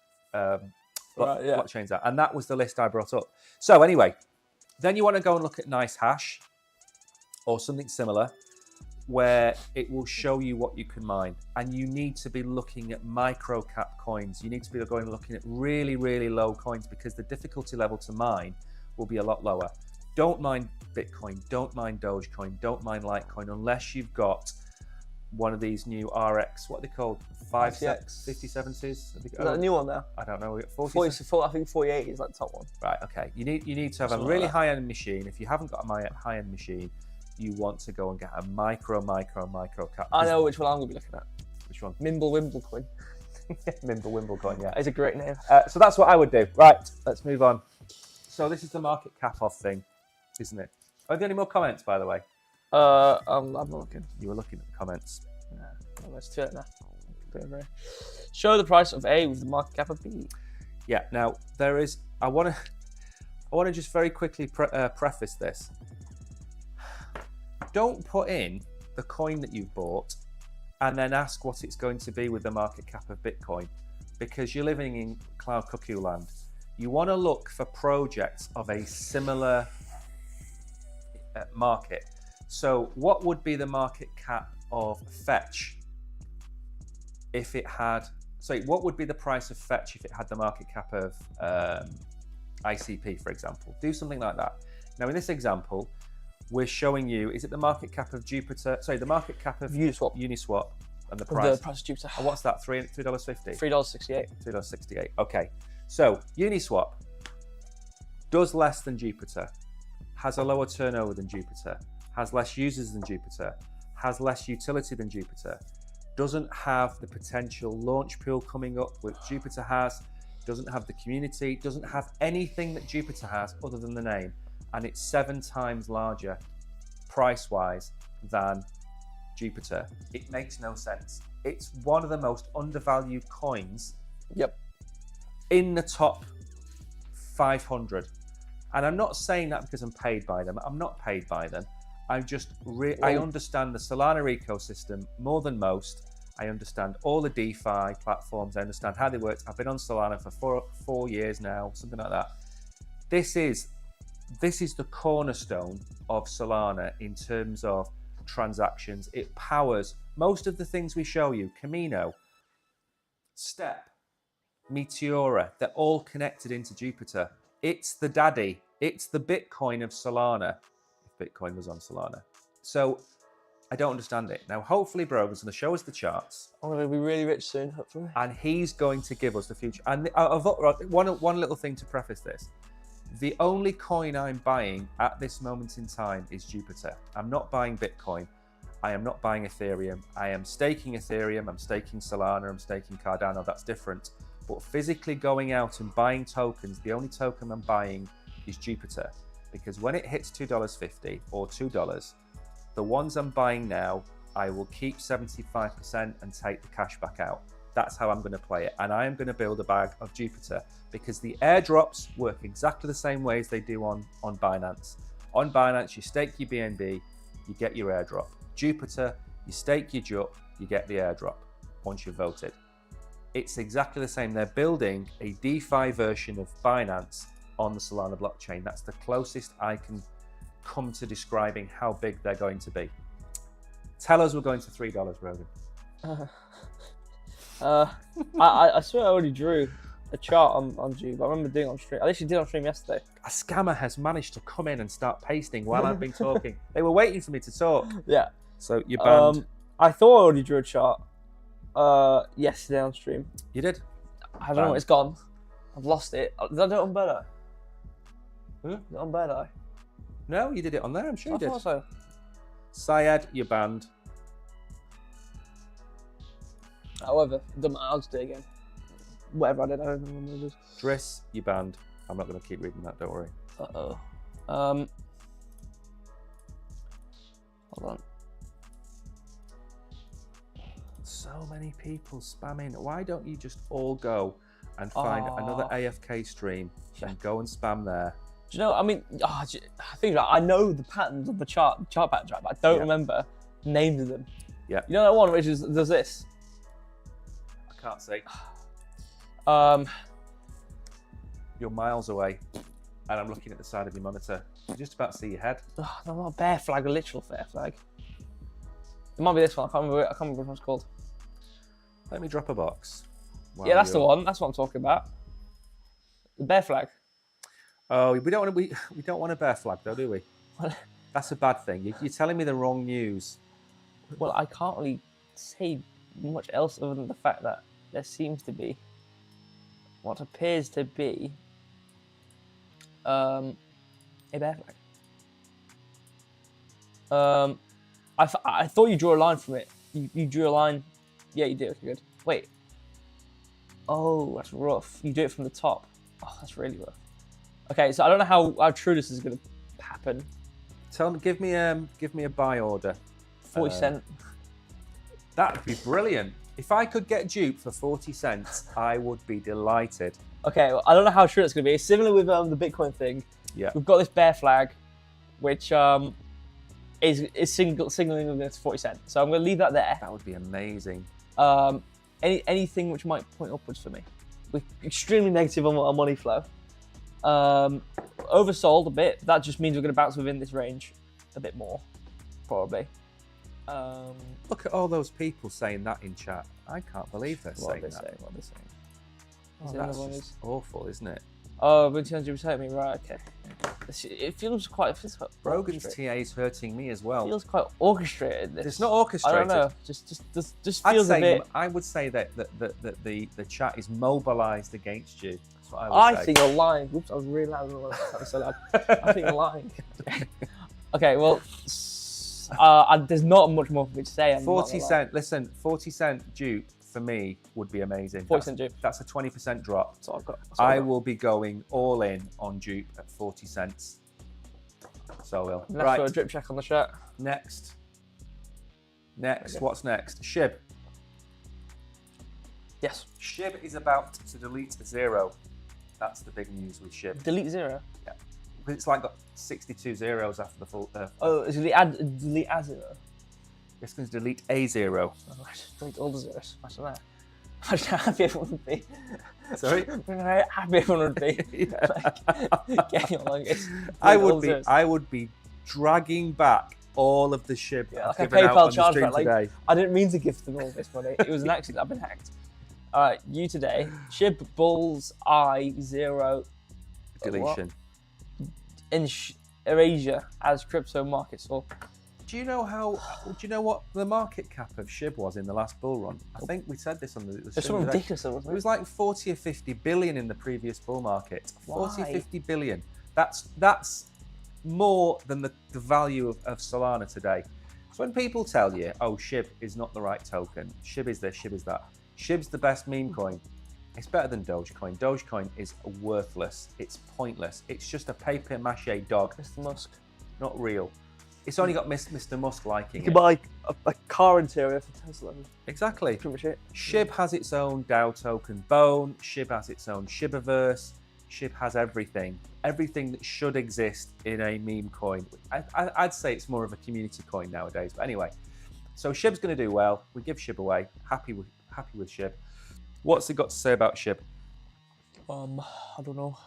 blockchains are. And that was the list I brought up. So anyway, then you want to go and look at Nice Hash or something similar, where it will show you what you can mine. And you need to be looking at micro cap coins. You need to be going and looking at really, really low coins because the difficulty level to mine will be a lot lower. Don't mine Bitcoin, don't mine Dogecoin, don't mine Litecoin unless you've got one of these new RX, what are they called? 57s? Is that a new one now? I don't know. 40, I think 48 is like the top one. Right, okay. You need to have a really high-end machine. If you haven't got a high-end machine, you want to go and get a micro cap. I know which one I'm going to be looking at. Which one? Mimble Wimble Coin. Mimble Coin, yeah. It's a great name. So that's what I would do. Right, let's move on. So this is the market cap off thing, isn't it? Are there any more comments, by the way? I'm not looking. You were looking at the comments. Nah, let's do it now. Show the price of A with the market cap of B. Yeah. Now there is. I want to just very quickly preface this. Don't put in the coin that you've bought and then ask what it's going to be with the market cap of Bitcoin, because you're living in cloud cuckoo land. You want to look for projects of a similar market. So what would be the market cap of Fetch if it had, what would be the price of Fetch if it had the market cap of ICP, for example? Do something like that. Now in this example, we're showing you, is it the market cap of Jupiter? Sorry, the market cap of Uniswap and the price. The price of Jupiter. And what's that? $3.50? $3.68. $3.68. Okay. So Uniswap does less than Jupiter, has a lower turnover than Jupiter, has less users than Jupiter, has less utility than Jupiter, doesn't have the potential launch pool coming up which Jupiter has, doesn't have the community, doesn't have anything that Jupiter has other than the name. And it's 7 times larger price-wise than Jupiter. It makes no sense. It's one of the most undervalued coins. Yep. In the top 500. And I'm not saying that because I'm paid by them. I'm not paid by them. I'm just, I understand the Solana ecosystem more than most. I understand all the DeFi platforms. I understand how they work. I've been on Solana for four years now, something like that. This is the cornerstone of Solana in terms of transactions. It powers most of the things we show you. Camino, Step, Meteora, they're all connected into Jupiter. It's the daddy. It's the Bitcoin of Solana, if Bitcoin was on Solana. So I don't understand it. Now, hopefully Brogan's going to show us the charts. I'm going to be really rich soon, hopefully. And he's going to give us the future. And one little thing to preface this. The only coin I'm buying at this moment in time is Jupiter. I'm not buying Bitcoin. I am not buying Ethereum. I am staking Ethereum. I'm staking Solana. I'm staking Cardano. That's different. But physically going out and buying tokens, the only token I'm buying is Jupiter. Because when it hits $2.50 or $2, the ones I'm buying now, I will keep 75% and take the cash back out. That's how I'm going to play it. And I am going to build a bag of Jupiter because the airdrops work exactly the same way as they do on Binance. On Binance, you stake your BNB, you get your airdrop. Jupiter, you stake your JUP, you get the airdrop once you've voted. It's exactly the same. They're building a DeFi version of Binance on the Solana blockchain. That's the closest I can come to describing how big they're going to be. Tell us we're going to $3, Rogan. I swear I already drew a chart on Jube. I remember doing it on stream. I literally did it on stream yesterday. A scammer has managed to come in and start pasting while I've been talking. They were waiting for me to talk. Yeah. So you're banned. I thought I already drew a chart yesterday on stream. You did? I don't know, it's gone. I've lost it. Did I do it on Bird Eye? Huh? Is it on Bird Eye? No, you did it on there. I'm sure you did. I thought so. Syed, you're banned. However, it doesn't matter. I'll just do it again. Whatever I did, I don't remember what it was. Driss, you're banned. I'm not going to keep reading that, don't worry. Uh-oh. Hold on. So many people spamming. Why don't you just all go and find another AFK stream and go and spam there? Do you know, I mean, I think I know the patterns of the chart patterns, right? But I don't remember the names of them. Yeah. You know that one which does this? I can't see. You're miles away, and I'm looking at the side of your monitor. You're just about to see your head. Oh, no, not a bear flag, a literal bear flag. It might be this one. I can't remember what it's called. Let me drop a box. Yeah, that's the one. That's what I'm talking about. The bear flag. Oh, we don't want a bear flag though, do we? What? That's a bad thing. You're telling me the wrong news. Well, I can't really say much else other than the fact that there seems to be what appears to be a bear flag. I thought you drew a line from it. You drew a line. Yeah, you did. Okay, good. Wait. Oh, that's rough. You do it from the top. Oh, that's really rough. Okay, so I don't know how true this is going to happen. Give me a buy order. 40 cent. That'd be brilliant. If I could get dupe for 40 cents, I would be delighted. Okay, well, I don't know how true it's going to be. It's similar with the Bitcoin thing. Yeah. We've got this bear flag, which is signaling against 40 cents. So I'm going to leave that there. That would be amazing. Anything which might point upwards for me. We're extremely negative on our money flow. Oversold a bit. That just means we're going to bounce within this range a bit more, probably. Look at all those people saying that in chat. I can't believe they're saying that. What are they saying? Oh, that's just awful, isn't it? Oh, but 200% me, right? Okay. It feels quite. Brogan's TA is hurting me as well. It feels quite orchestrated. It's not orchestrated. I don't know. Just feels a bit. I would say that the chat is mobilised against you. That's what I would say. Think you're lying. Oops, I was really loud. That was so loud. I think you're lying. Okay, well, there's not much more for me to say. 40 cent. Listen, 40 cent dupe for me would be amazing. 40 cent dupe. That's a 20% drop. That's all I've got. I will be going all in on dupe at 40 cents. So will. Let's do a drip check on the shirt. Next. What's next? SHIB. Yes. SHIB is about to delete zero. That's the big news with SHIB. Delete zero? Yeah. It's like got 62 zeros after the full. Is it delete a zero? It's going to delete a zero. Oh, I just delete all the zeros. Imagine that. Imagine how happy everyone would be. Sorry? How happy everyone would be. Like, getting along. I would be dragging back all of the SHIB like a given out PayPal on the charge stream back. Like, today. I didn't mean to gift them all this money. It was an accident. I've been hacked. All right, you today. SHIB Bulls I 0 Deletion. In Asia as crypto markets fall. Do you know what the market cap of SHIB was in the last bull run? I think we said this on the There's something ridiculous, wasn't it was like 40 or 50 billion in the previous bull market. Why? 40, 50 billion. That's more than the value of Solana today. So when people tell you, oh, SHIB is not the right token, SHIB is this, SHIB is that, SHIB's the best meme coin, it's better than Dogecoin. Dogecoin is worthless. It's pointless. It's just a paper mache dog. Mr. Musk. Not real. It's only got Mr. Musk liking it. You can buy a car interior for Tesla. Exactly. Pretty much it. SHIB has its own DAO token Bone. SHIB has its own SHIBiverse. SHIB has everything. Everything that should exist in a meme coin. I'd say it's more of a community coin nowadays. But anyway, so SHIB's going to do well. We give SHIB away. Happy with SHIB. What's it got to say about SHIB? I don't know.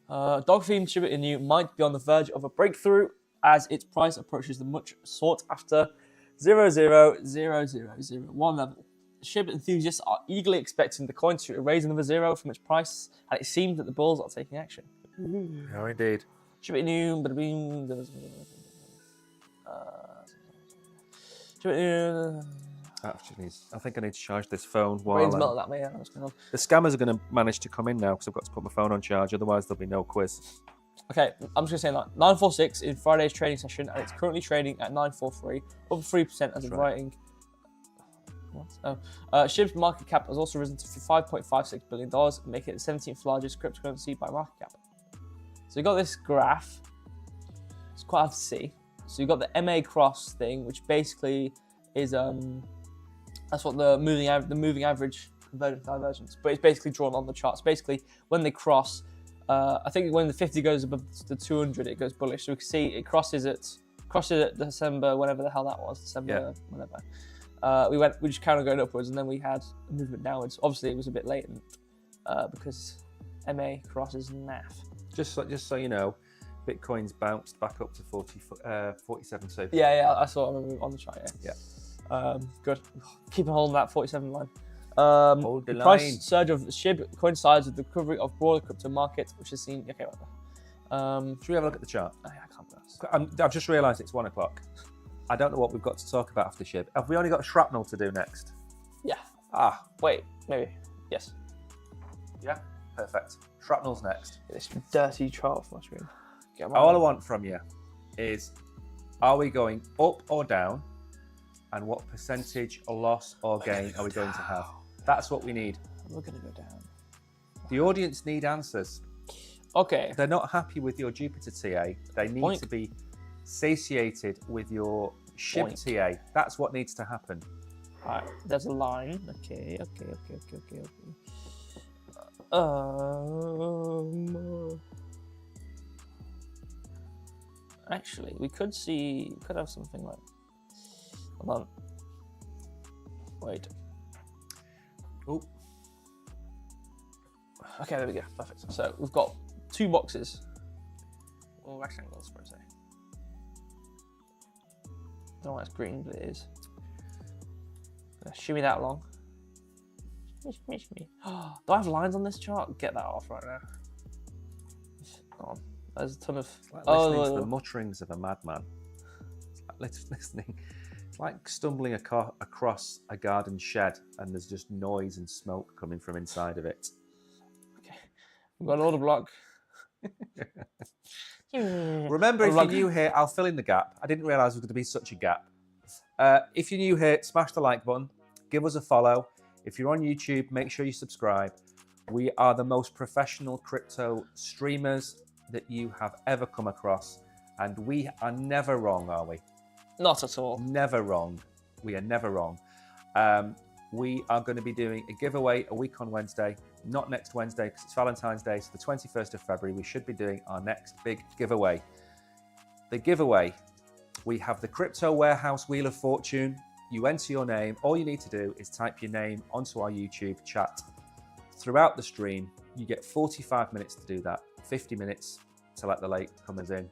Dog-themed Shiba Inu might be on the verge of a breakthrough as its price approaches the much sought after 0.00001 level. SHIB enthusiasts are eagerly expecting the coin to raise another zero from its price, and it seems that the bulls are taking action. Oh, indeed. Shiba Inu, Shiba Inu. Actually, I think I need to charge this phone Brain's while melted at me. Yeah, what's going on? the scammers are going to manage to come in now because I've got to put my phone on charge. Otherwise, there'll be no quiz. Okay, I'm just going to say that 946 in Friday's trading session, and it's currently trading at 943, up 3% as of writing. What? SHIB's market cap has also risen to $5.56 billion, making it the 17th largest cryptocurrency by market cap. So you got this graph. It's quite hard to see. So you got the MA cross thing, which basically is that's what the moving average divergence, but it's basically drawn on the charts. Basically, when they cross, I think when the 50 goes above the 200, it goes bullish. So we can see it crosses at December, whenever the hell that was, whenever. We just kind of going upwards, and then we had a movement downwards. Obviously, it was a bit latent because MA crosses NAF. Just so you know, Bitcoin's bounced back up to 47. So yeah, I saw it on the chart. Yeah. Good. Keep a hold of that 47 line. Hold the price line. Surge of SHIB coincides with the recovery of broader crypto market, which has seen. Okay, whatever. Should we have a look at the chart? I can't pronounce. I've just realised it's 1 o'clock. I don't know what we've got to talk about after SHIB. Have we only got shrapnel to do next? Yeah. Wait, maybe. Yes. Yeah. Perfect. Shrapnel's next. This dirty chart off my screen. All I want from you is, are we going up or down? And what percentage or loss or gain are we going to have? That's what we need. We're going to go down. The audience need answers. Okay. They're not happy with your Jupiter TA. They need to be satiated with your SHIB TA. That's what needs to happen. Alright, there's a line. Okay. Actually, we could have something like. Hold on. Wait. Oh. Okay, there we go. Perfect. So we've got 2 boxes. Or rectangles, per se. I don't know why it's green, but it is. Shimmy that along. Shimmy. Do I have lines on this chart? Get that off right now. Oh, there's a ton of. It's like listening to the mutterings of a madman. It's like listening. It's like stumbling across a garden shed and there's just noise and smoke coming from inside of it. Okay, we've got an order block. Remember, if you're new here, I'll fill in the gap. I didn't realise there was going to be such a gap. If you're new here, smash the like button. Give us a follow. If you're on YouTube, make sure you subscribe. We are the most professional crypto streamers that you have ever come across. And we are never wrong, are we? Not at all. Never wrong. We are never wrong. We are going to be doing a giveaway a week on Wednesday. Not next Wednesday because it's Valentine's Day. So the 21st of February, we should be doing our next big giveaway. The giveaway, we have the Crypto Warehouse Wheel of Fortune. You enter your name. All you need to do is type your name onto our YouTube chat. Throughout the stream, you get 45 minutes to do that, 50 minutes to let the late comers in.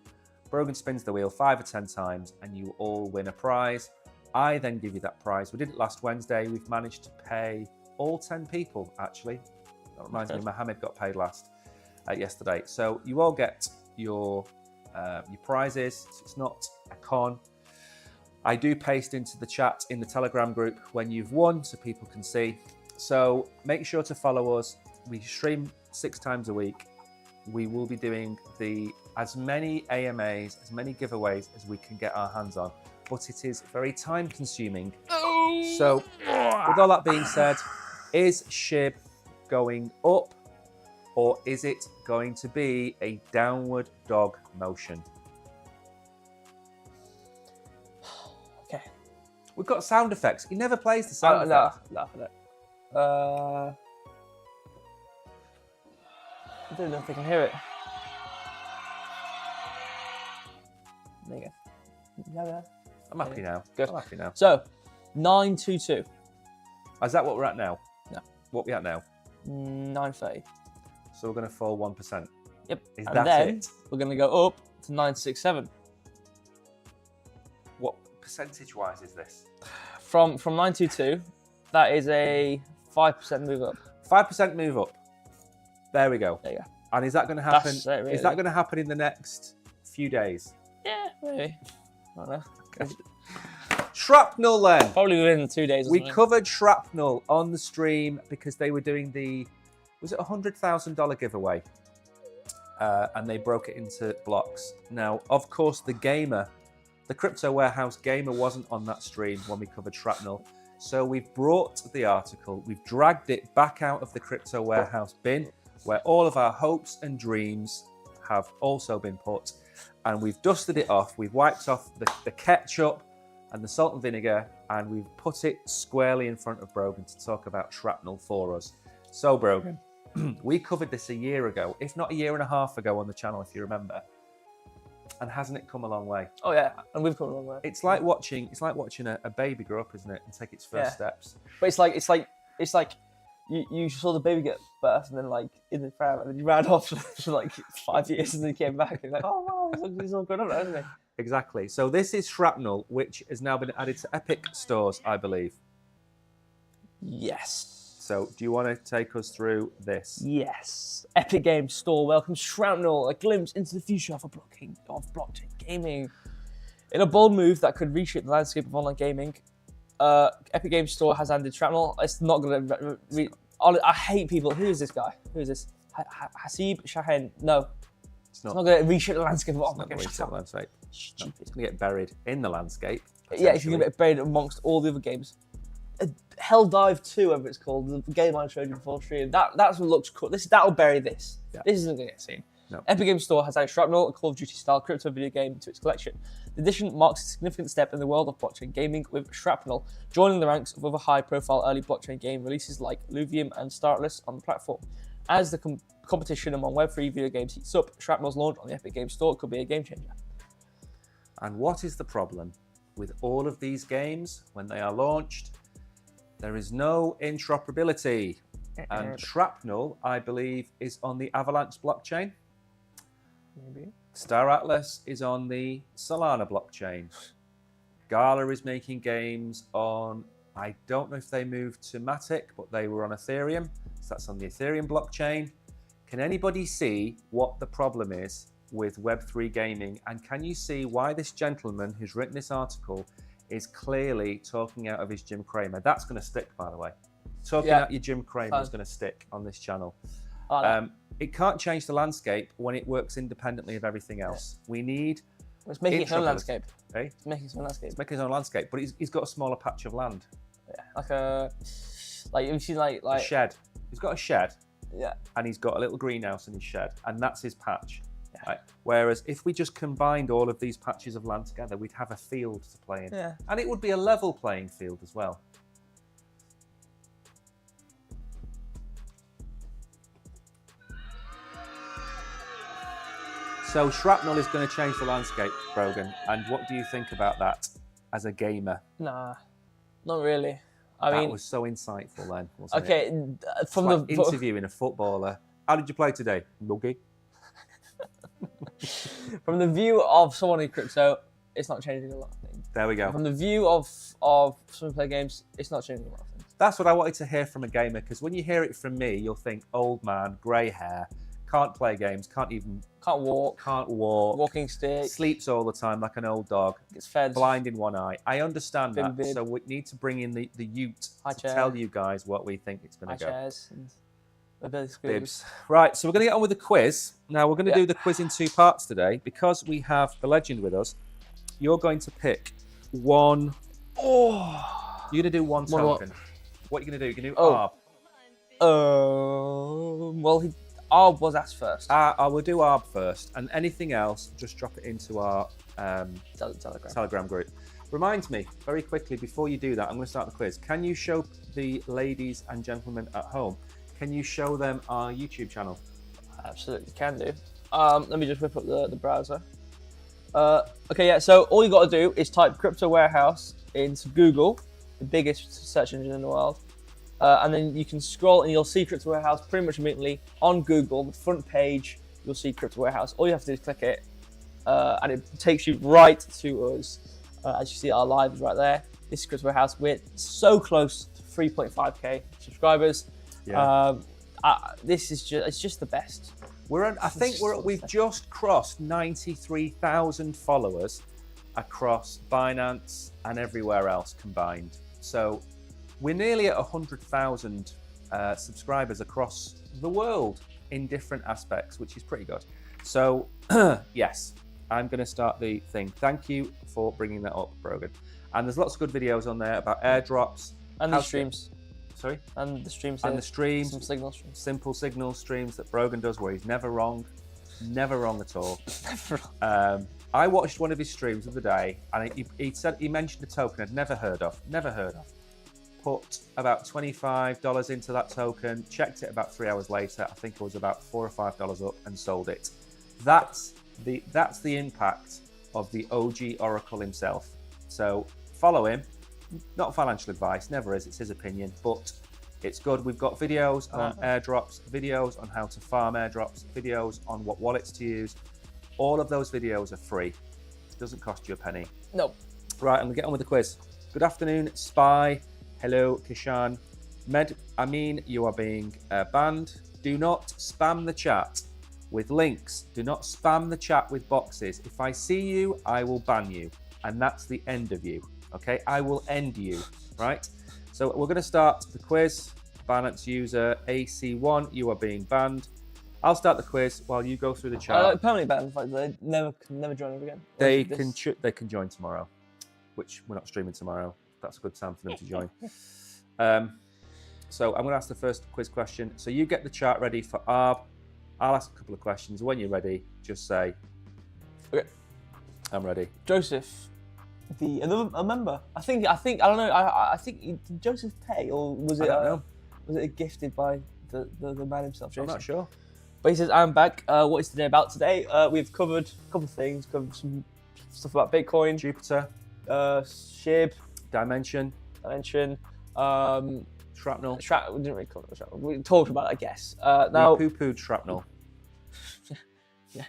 Brogan spins the wheel 5 or 10 times and you all win a prize. I then give you that prize. We did it last Wednesday. We've managed to pay all 10 people, actually. That reminds me, Mohammed got paid last yesterday. So you all get your prizes. It's not a con. I do paste into the chat in the Telegram group when you've won so people can see. So make sure to follow us. We stream 6 times a week. We will be doing as many AMAs, as many giveaways as we can get our hands on. But it is very time consuming. So with all that being said, is SHIB going up or is it going to be a downward dog motion? Okay. We've got sound effects. He never plays the sound effects. No. I don't know if they can hear it. There you go. Yeah. I'm happy now. Good. I'm happy now. So, 922. Is that what we're at now? No. What are we at now? 930. So we're going to fall 1%. Yep. Is and that then it? We're going to go up to 967. What percentage-wise is this? From 922, that is a 5% move up. 5% move up. There we go. There you go. And is that going to happen? That's it, really. Is that going to happen in the next few days? Yeah, maybe. I don't know. Okay. Shrapnel then. Probably within 2 days or We something. covered Shrapnel on the stream because they were doing was it $100,000 giveaway? And they broke it into blocks. Now, of course, the Crypto Warehouse gamer wasn't on that stream when we covered Shrapnel. So we've brought the article, we've dragged it back out of the Crypto Warehouse bin where all of our hopes and dreams have also been put. And we've dusted it off, we've wiped off the ketchup and the salt and vinegar, and we've put it squarely in front of Brogan to talk about Shrapnel for us. So Brogan, we covered this a year ago, if not a year and a half ago on the channel, if you remember. And hasn't it come a long way? Oh yeah, and we've come a long way. It's like watching a baby grow up, isn't it, and take its first steps. But it's like you saw the baby get birth and then like in the pram and then you ran off for like 5 years and then came back and like, oh wow, he's all grown up now, isn't he? Exactly. So this is Shrapnel, which has now been added to Epic stores, I believe. Yes. So do you want to take us through this? Yes. Epic Games Store welcomes Shrapnel, a glimpse into the future of blockchain gaming. In a bold move that could reshape the landscape of online gaming, Epic Games Store has added Shrapnel. It's not going to... I hate people. Who is this guy? Who is this? SHIB Shahen? No. It's not going to reshape the landscape of online gaming. Landscape. Stupid. It's going to get buried in the landscape. Yeah, if you can get buried amongst all the other games. Helldive 2, whatever it's called, the game I showed you before stream. That's what looks cool. That'll bury this. Yeah. This isn't going to get seen. No. Epic Games Store has added Shrapnel, a Call of Duty-style crypto video game, to its collection. The addition marks a significant step in the world of blockchain gaming, with Shrapnel joining the ranks of other high-profile early blockchain game releases like Luvium and Startless on the platform. As the competition among Web3 video games heats up, Shrapnel's launch on the Epic Games Store could be a game changer. And what is the problem with all of these games when they are launched? There is no interoperability. And Shrapnel, I believe, is on the Avalanche blockchain. Maybe. Star Atlas is on the Solana blockchain. Gala is making games on, I don't know if they moved to Matic, but they were on Ethereum. So that's on the Ethereum blockchain. Can anybody see what the problem is with Web3 gaming? And can you see why this gentleman who's written this article is clearly talking out of his Jim Cramer? That's going to stick, by the way. Talking out your Jim Cramer is going to stick on this channel. It can't change the landscape when it works independently of everything else. We need... It's making its own landscape. Eh? It's making its own landscape. It's making its own landscape, but he's got a smaller patch of land. Yeah, like a... Like, you've seen like... A shed. He's got a shed. Yeah. And he's got a little greenhouse in his shed, and that's his patch. Yeah. Right? Whereas if we just combined all of these patches of land together, we'd have a field to play in. Yeah. And it would be a level playing field as well. So Shrapnel is going to change the landscape, Brogan. And what do you think about that as a gamer? Nah, not really. I That mean, was so insightful then, wasn't it? okay, from It's like the interviewing a footballer. How did you play today? Boogie. from the view of someone in crypto, it's not changing a lot of things. There we go. From the view of someone who play games, it's not changing a lot of things. That's what I wanted to hear from a gamer, because when you hear it from me, you'll think old man, grey hair, can't play games, can't walk, walking stick, sleeps all the time like an old dog, gets fed, blind in one eye. I understand that, Bib. so we need to bring in the ute High to chair. tell you guys what we think it's going high to go. chairs, and ability Bibs. Right, so we're going to get on with the quiz. Now, we're going to do the quiz in 2 parts today. Because we have the legend with us, you're going to pick one. Oh, You're going to do one One what? token. What are you going to do? You're going to do Oh. ARB. well, Arb was asked first. I will do ARB first, and anything else, just drop it into our Telegram group. Reminds me, very quickly, before you do that, I'm going to start the quiz. Can you show the ladies and gentlemen at home, can you show them our YouTube channel? Absolutely can do. Let me just whip up the browser. Okay, yeah, so all you got to do is type Crypto Warehouse into Google, the biggest search engine in the world. And then you can scroll and you'll see Crypto Warehouse pretty much immediately on Google. The front page, you'll see Crypto Warehouse. All you have to do is click it, and it takes you right to us. As you see, our live is right there. This is Crypto Warehouse. We're so close to 3.5k subscribers. Yeah. It's just the best. We've just crossed 93,000 followers across Binance and everywhere else combined. So we're nearly at 100,000 subscribers across the world in different aspects, which is pretty good. So yes, I'm going to start the thing. Thank you for bringing that up, Brogan. And there's lots of good videos on there about airdrops. And the streams. Sorry? And the streams. And the streams. Some signal streams. Simple signal streams that Brogan does where he's never wrong. Never wrong at all. Never wrong. I watched one of his streams of the day, and he mentioned a token I'd never heard of. Put about $25 into that token, checked it about 3 hours later. I think it was about $4 or $5 up, and sold it. That's the impact of the OG Oracle himself. So follow him. Not financial advice, never is. It's his opinion, but it's good. We've got videos on airdrops, videos on how to farm airdrops, videos on what wallets to use. All of those videos are free. It doesn't cost you a penny. No. Right, I'm gonna get on with the quiz. Good afternoon, Spy. Hello, Kishan. Amin, you are being banned. Do not spam the chat with links. Do not spam the chat with boxes. If I see you, I will ban you. And that's the end of you. Okay, I will end you, right? So we're going to start the quiz. Binance user AC1, you are being banned. I'll start the quiz while you go through the chat. Permanently banned. They never join us again. They can join tomorrow, which we're not streaming tomorrow. That's a good time for them to join. So I'm going to ask the first quiz question. So you get the chart ready for ARB. I'll ask a couple of questions. When you're ready, just say, Okay. I'm ready. Joseph, a member. I don't know. I think did Joseph pay, or was it? I don't know. Was it gifted by the man himself? Jason? I'm not sure. But he says, I'm back. What is today about? Today, we've covered a couple of things. Covered some stuff about Bitcoin, Jupiter, SHIB, Dimension, Shrapnel. We didn't really cover the shrapnel. We talked about it, I guess. Now, We poo-pooed Shrapnel. yeah,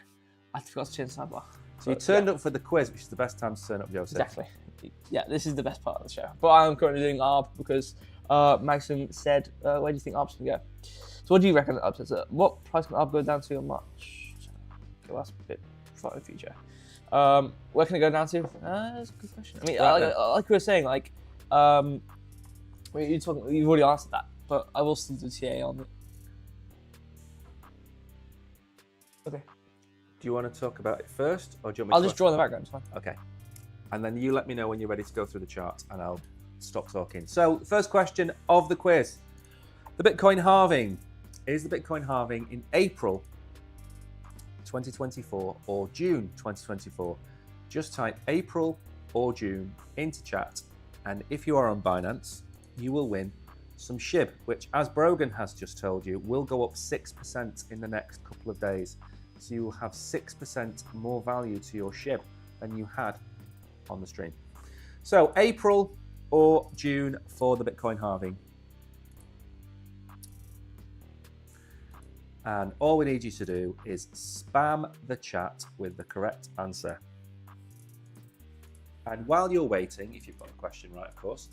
I forgot to change the sidebar. So you turned up for the quiz, which is the best time to turn up, Joseph. Exactly. Yeah, this is the best part of the show. But I'm currently doing ARB because Maxim said, where do you think ARB's going to go? So what do you reckon ARB says? What price can ARB go down to in March? Okay, that's a bit far in the future. Where can it go down to? That's a good question. I mean, like we were saying, like, you've already answered that, but I will still do TA on it. Okay. Do you want to talk about it first, or do you want me I'll to just draw in the background, it's fine. Okay. And then you let me know when you're ready to go through the chart, and I'll stop talking. So, first question of the quiz. The Bitcoin halving. Is the Bitcoin halving in April 2024 or June 2024? Just type April or June into chat, and if you are on Binance, you will win some SHIB, which, as Brogan has just told you, will go up 6% in the next couple of days. So you will have 6% more value to your SHIB than you had on the stream. So April or June for the Bitcoin halving. And all we need you to do is spam the chat with the correct answer. And while you're waiting, if you've got a question right, of course,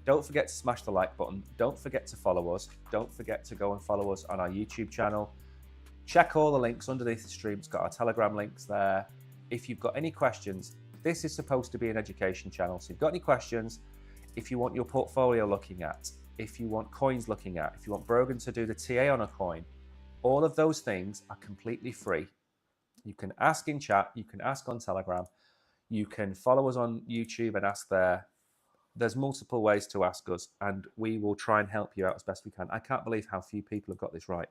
don't forget to smash the like button. Don't forget to follow us. Don't forget to go and follow us on our YouTube channel. Check all the links underneath the stream. It's got our Telegram links there. If you've got any questions, this is supposed to be an education channel. So if you've got any questions, if you want your portfolio looking at, if you want coins looking at, if you want Brogan to do the TA on a coin, all of those things are completely free. You can ask in chat. You can ask on Telegram. You can follow us on YouTube and ask there. There's multiple ways to ask us, and we will try and help you out as best we can. I can't believe how few people have got this right.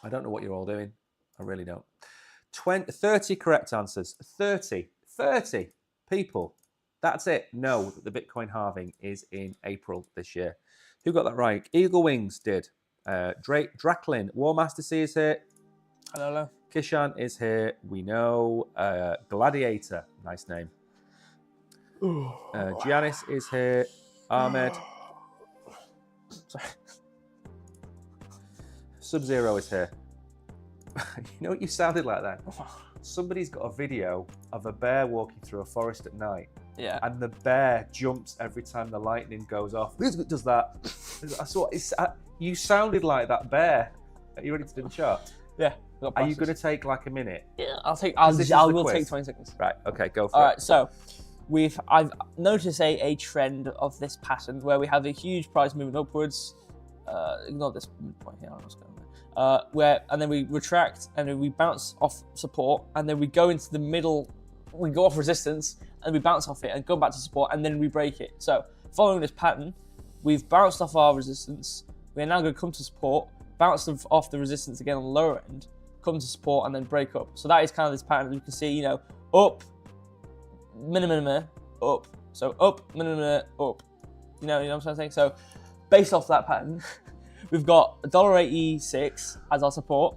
I don't know what you're all doing. I really don't. 30 correct answers. 30 people. That's it. Know that the Bitcoin halving is in April this year. Who got that right? Eagle Wings did. Draklin. War Master C is here. Hello. Kishan is here. We know. Gladiator. Nice name. Giannis is here. Ahmed. Sorry. Sub-Zero is here. You know what you sounded like then? Somebody's got a video of a bear walking through a forest at night. Yeah. And the bear jumps every time the lightning goes off. Who does that? You sounded like that bear. Are you ready to do the chart? Yeah. Are you going to take like a minute? Yeah. I'll take 20 seconds. Right. Okay. Go for it. All right. So I've noticed a trend of this pattern where we have a huge price moving upwards. Ignore this point here. I'm just going and then we retract, and then we bounce off support, and then we go into the middle. We go off resistance, and we bounce off it, and go back to support, and then we break it. So following this pattern, we've bounced off our resistance. We are now going to come to support, bounce off the resistance again on the lower end, come to support, and then break up. So that is kind of this pattern. You can see, up, minimum, up. So up, minimum, up. You know what I'm saying? So based off that pattern, we've got $1.86 as our support,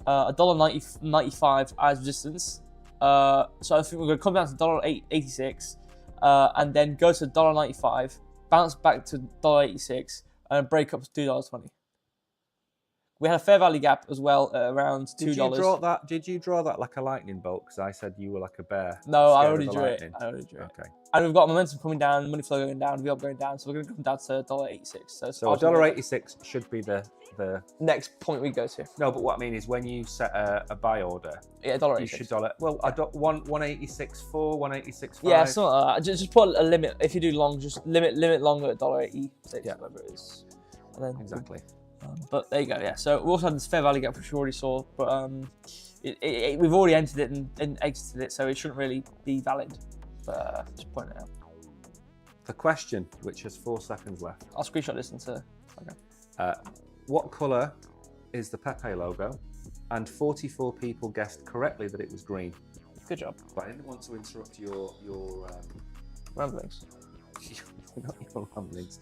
$1.95 as resistance. So I think we're going to come down to $1.86 and then go to $1.95, bounce back to $1.86, and break up to $2.20. We had a fair value gap as well at around $2. Did you draw that like a lightning bolt? Because I said you were like a bear. No, I already drew it. Okay. And we've got momentum coming down, money flow going down, VOP going down, so we're going to come down to $1.86. So $1.86 should be the next point we go to. No, but what I mean is when you set a buy order, yeah, $1.86. You should $1.86.4, $1.86.5. Yeah, something like that. Just put a limit. If you do long, just limit long at $1.86, whatever it is. And then exactly. But there you go. Yeah. So we also had this fair value gap, which we already saw, but we've already entered it and exited it, so it shouldn't really be valid. But just point it out. The question, which has 4 seconds left. I'll screenshot this into. Okay. What colour is the Pepe logo, and 44 people guessed correctly that it was green. Good job. But I didn't want to interrupt your Ramblings. not your ramblings,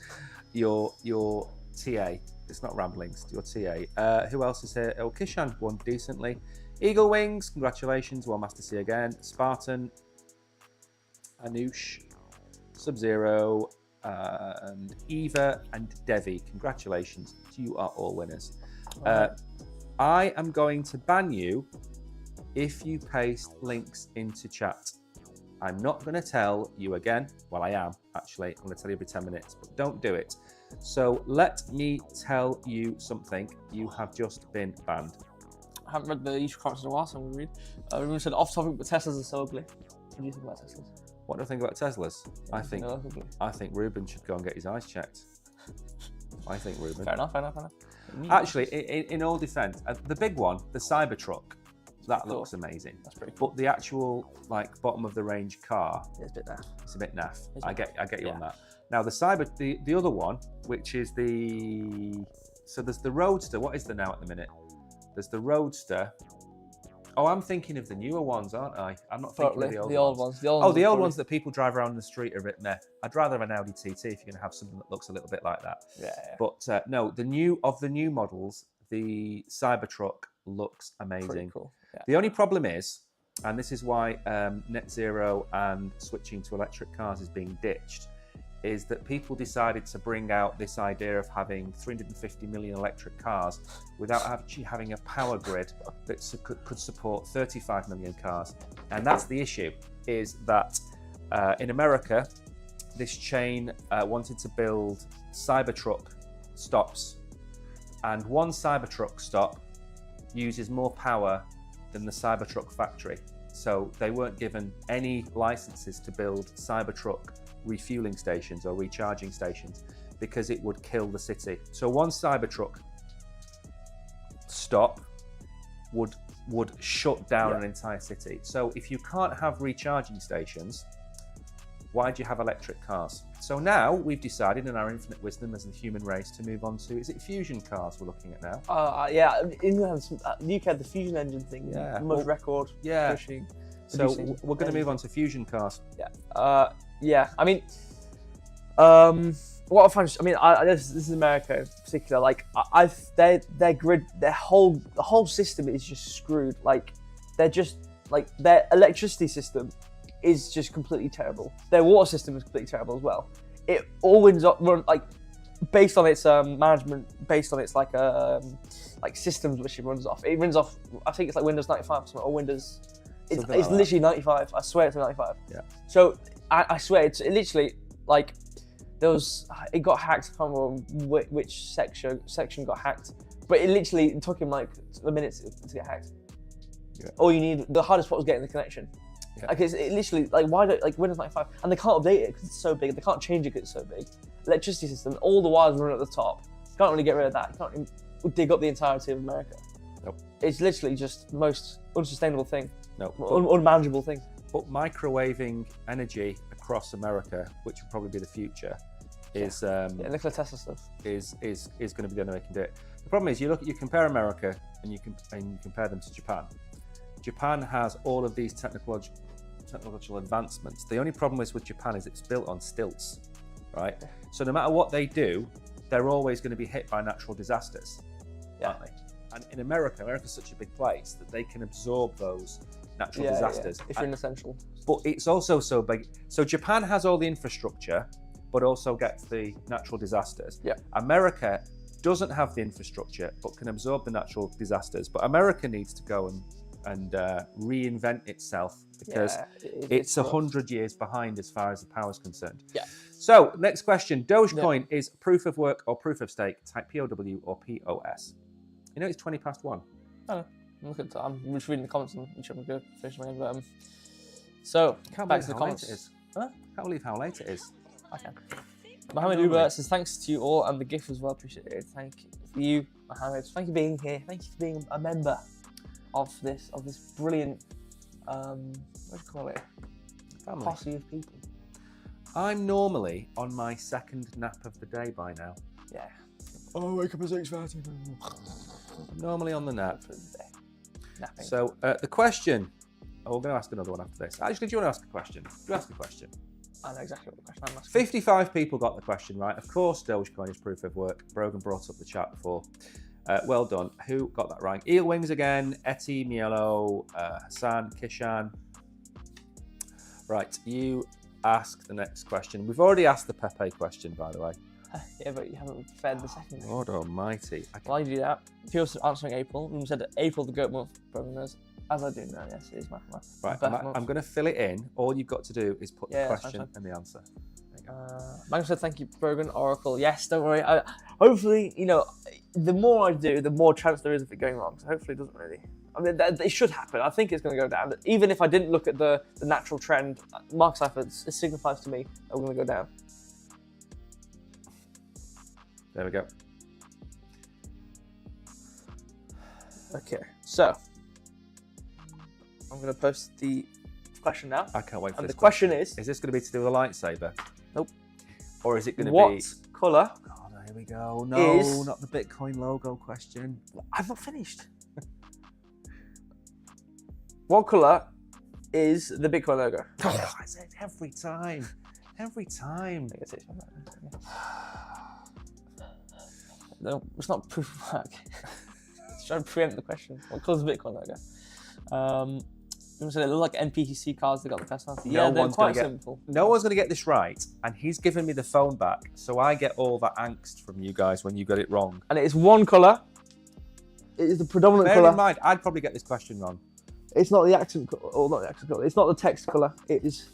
your TA. It's not ramblings, your TA. Who else is here? Oh, Kishan won decently. Eagle Wings, congratulations. Well, Master C again. Spartan, Anush, Sub-Zero, and Eva and Devi. Congratulations. You are all winners. I am going to ban you if you paste links into chat. I'm not going to tell you again. Well, I am, actually. I'm going to tell you every 10 minutes, but don't do it. So let me tell you something. You have just been banned. I haven't read the YouTube comments in a while, so I'm going to read. Everyone said off topic, but Teslas are so ugly. What do you think about Teslas? What do I think about Teslas? Yeah, I think Ruben should go and get his eyes checked. I think Ruben. Fair enough. Actually, in all defence, the big one, the Cybertruck, that looks amazing. That's pretty cool. But the actual bottom of the range car, it's a bit naff. It's a bit naff. I get you on that. Now the other one, which is so there's the Roadster. What is there now at the minute? There's the Roadster. Oh, I'm thinking of the newer ones, aren't I? I'm not thinking of the old ones. The old ones that people drive around the street are a bit meh. I'd rather have an Audi TT if you're going to have something that looks a little bit like that. Yeah. But no, the new models, the Cybertruck looks amazing. Pretty cool. Yeah. The only problem is, and this is why net zero and switching to electric cars is being ditched, is that people decided to bring out this idea of having 350 million electric cars without actually having a power grid that could support 35 million cars. And that's the issue, is that in America, this chain wanted to build Cybertruck stops, and one Cybertruck stop uses more power than the Cybertruck factory. So they weren't given any licenses to build Cybertruck refueling stations or recharging stations because it would kill the city. So one Cybertruck stop would shut down an entire city. So if you can't have recharging stations, why do you have electric cars? So now we've decided in our infinite wisdom as the human race to move on to, is it fusion cars we're looking at now? Yeah, in the UK, the fusion engine thing, yeah, most record pushing. So we're going to move on to fusion cars. Yeah. Yeah. I mean, what I find, this is America in particular. Like, their grid, the whole system is just screwed. Like, they're just their electricity system is just completely terrible. Their water system is completely terrible as well. It all run based on its management, based on its systems which it runs off. It runs off. I think it's like Windows 95 or something, or Windows. It's literally 95. I swear it's 95. Yeah. So I swear it literally it got hacked. I can't remember which section got hacked, but it took him a minute to get hacked. Yeah. All you need, the hardest part was getting the connection. Yeah. It's literally why don't Windows 95, and they can't update it because it's so big. They can't change it because it's so big. Electricity system, all the wires run at the top. You can't really get rid of that. You can't even dig up the entirety of America. Nope. It's literally just the most unsustainable thing. No. Unmanageable thing. But microwaving energy across America, which will probably be the future, is Nikola Tesla stuff is going to be the only way you can do it. The problem is you compare America and you compare them to Japan. Japan has all of these technological advancements. The only problem is with Japan is it's built on stilts, right? So no matter what they do, they're always going to be hit by natural disasters, aren't they? And in America's such a big place that they can absorb those natural disasters. If you're an essential. But it's also so big. So Japan has all the infrastructure, but also gets the natural disasters. Yeah. America doesn't have the infrastructure, but can absorb the natural disasters. But America needs to go and reinvent itself because it's 100 years behind as far as the power is concerned. Yeah. So next question: Dogecoin is proof of work or proof of stake? Type POW or POS. You know it's 1:20. I know. I'm just reading the comments on each other. Go finish my name. But so back to the comments. It is. Huh? Can't believe how late it is. I can. Mohammed Uber says thanks to you all and the gift was well appreciated. Thank you, Mohammed. Thank you for being here. Thank you for being a member of this brilliant what do you call it? Family. Posse of people. I'm normally on my second nap of the day by now. Yeah. Oh, I wake up at 6:30. Normally on the nap. For the day. Napping. So the question. Oh, we're going to ask another one after this. Actually, do you want to ask a question? Do you ask a question? I know exactly what the question I'm asking. 55 people got the question right. Of course, Dogecoin is proof of work. Brogan brought up the chat before. Well done. Who got that right? Eel Wings again. Etty, Mielo, Hassan, Kishan. Right, you ask the next question. We've already asked the Pepe question, by the way. Yeah, but you haven't fed the second. Lord almighty. Why do you do that? People answering April. And said that April, the goat month, Brogan knows. As I do now, yes, it is my Right, I'm going to fill it in. All you've got to do is put the question and the answer. Michael said, thank you, Brogan. Oracle, yes, don't worry. Hopefully, the more I do, the more chance there is of it going wrong. So hopefully it doesn't really. I mean, it should happen. I think it's going to go down. Even if I didn't look at the natural trend, Mark Cypher, it signifies to me that we're going to go down. There we go. Okay, so I'm going to post the question now. I can't wait for and this. The question is this going to be to do with a lightsaber? Nope. Or is it going to be... What colour? Oh, here we go. No, not the Bitcoin logo question. I've not finished. What colour is the Bitcoin logo? Oh, I say it every time. Every time. No, it's not proof of work. It's trying to preempt the question. What colour is the Bitcoin logo? So they look like NPC cards. They got the personality. Yeah, they're quite simple. No one's going to get this right, and he's given me the phone back, so I get all that angst from you guys when you got it wrong. And it is one colour. It is the predominant colour. Bear in mind, I'd probably get this question wrong. It's not the accent colour, or not the accent colour. It's not the text colour. It is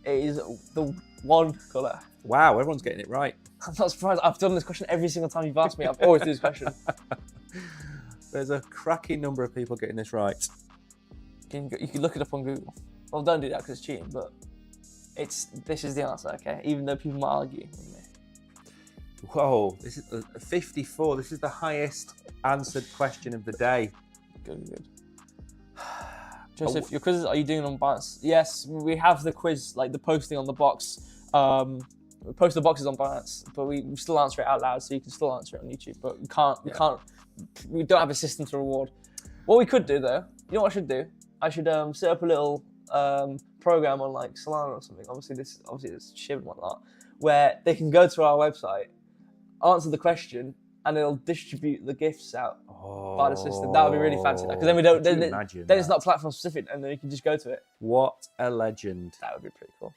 the one colour. Wow, everyone's getting it right. I'm not surprised. I've done this question every single time you've asked me. I've always done this question. There's a cracking number of people getting this right. You can look it up on Google. Well, don't do that because it's cheating, but this is the answer, okay? Even though people might argue with me. Whoa, this is 54. This is the highest answered question of the day. Good. Joseph, your quizzes, are you doing on Binance? Yes, we have the quiz, like the posting on the box. We post the boxes on Binance, but we still answer it out loud, so you can still answer it on YouTube. But we don't have a system to reward. What we could do though, you know what I should do? I should set up a little program on like Solana or something. Obviously it's SHIB and whatnot, where they can go to our website, answer the question, and it'll distribute the gifts out by the system. That would be really fancy. Because then we don't. Then it's not platform specific, and then you can just go to it. What a legend! That would be pretty cool.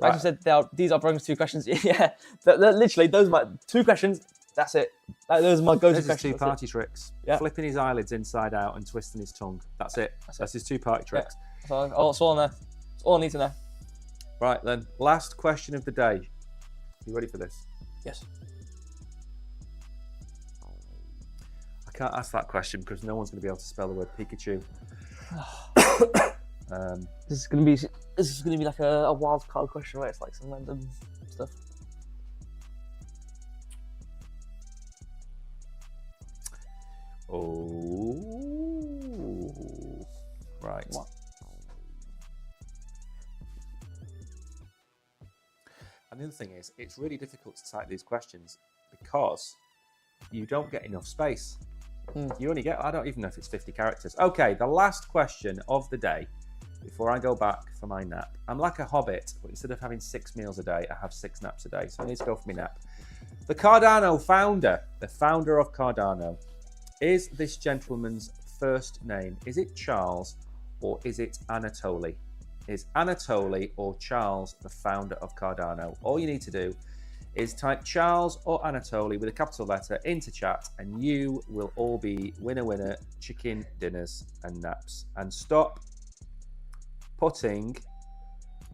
Like I said, these are Brogan's 2 questions. Yeah, literally those are my 2 questions. That's it. Those are my go-to questions. This is 2 party tricks. Yeah. Flipping his eyelids inside out and twisting his tongue. That's it. That's his 2 party tricks. Yeah. That's all on there. That's all I need to know. Right then, last question of the day. You ready for this? Yes. I can't ask that question because no one's going to be able to spell the word Pikachu. This is going to be like a wild card question where it's like some random stuff. Oh, right. What? And the other thing is, it's really difficult to type these questions because you don't get enough space. You only get, I don't even know if it's 50 characters. Okay, the last question of the day before I go back for my nap. I'm like a hobbit, but instead of having 6 meals a day, I have 6 naps a day. So I need to go for my nap. The Cardano founder, the founder of Cardano, is this gentleman's first name? Is it Charles or is it Anatoly? Is Anatoly or Charles the founder of Cardano? All you need to do is type Charles or Anatoly with a capital letter into chat and you will all be winner, chicken dinners and naps. And stop putting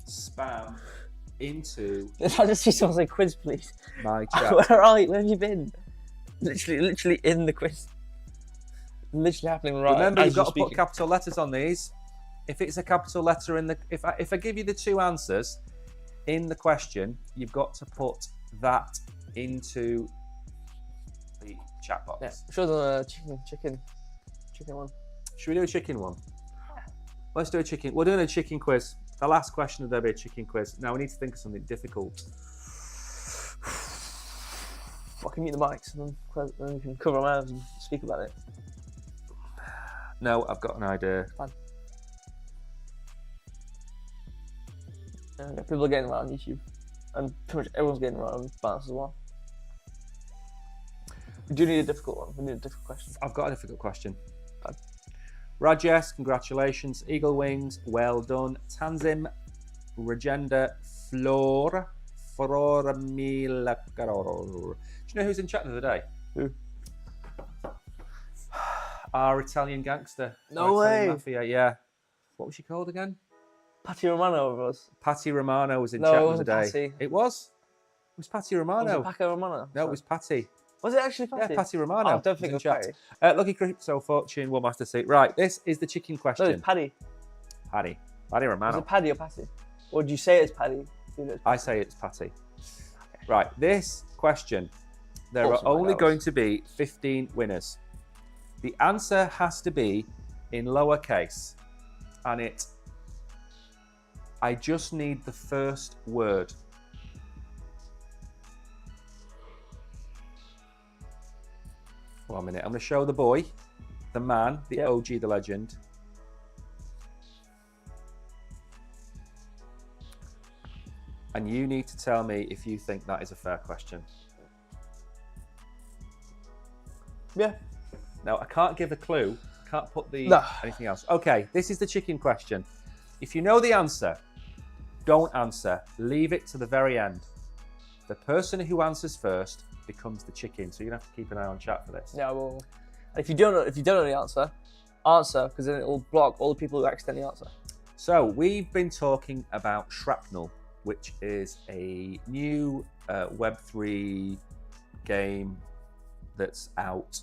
spam into... I just see someone say quiz, please. My chat. Where are you? Where have you been? Literally in the quiz. Literally happening right. Remember, you've got to put capital letters on these. If it's a capital letter in the, if I give you the 2 answers in the question, you've got to put that into the chat box. Yeah, sure, the chicken one. Should we do a chicken one? Let's do a chicken. We're doing a chicken quiz. The last question of there be a chicken quiz. Now we need to think of something difficult. can mute the mics and then we can cover our mouths and speak about it. No, I've got an idea. Fine. Yeah, people are getting around on YouTube, and pretty much everyone's getting around on Binance as well. We do need a difficult one. We need a difficult question. I've got a difficult question. Fine. Rajesh, congratulations. Eagle Wings, well done. Tanzim, Regenda, Flora, Mila. Do you know who's in chat the other day? Who? Our Italian gangster. No our Italian way. Mafia, yeah. What was she called again? Patty Romano was. Patty Romano was in No, chat it the wasn't other day. Patty. It was? It was Patty Romano. Was it Paco Romano? No, it was Patty. Was it actually Patty? Yeah, Patty Romano. I don't think it was Patty. Lucky Crypto Fortune, One Master Seat. Right, this is the chicken question. No, it's Paddy. Paddy Was Romano. it Paddy or Patty? Or do you say it's Paddy? I say it's Patty. Right, this question, there Awesome, are only that going was- to be 15 winners. The answer has to be in lowercase, and I just need the first word. One minute, I'm going to show the boy, the man, the Yep. OG, the legend. And you need to tell me if you think that is a fair question. Yeah. Now, I can't give a clue. I can't put the No. anything else. Okay, this is the chicken question. If you know the answer, don't answer. Leave it to the very end. The person who answers first becomes the chicken. So you're gonna have to keep an eye on chat for this. Yeah, well, if you don't know the answer, because then it will block all the people who accidentally answer. So we've been talking about Shrapnel, which is a new Web3 game that's out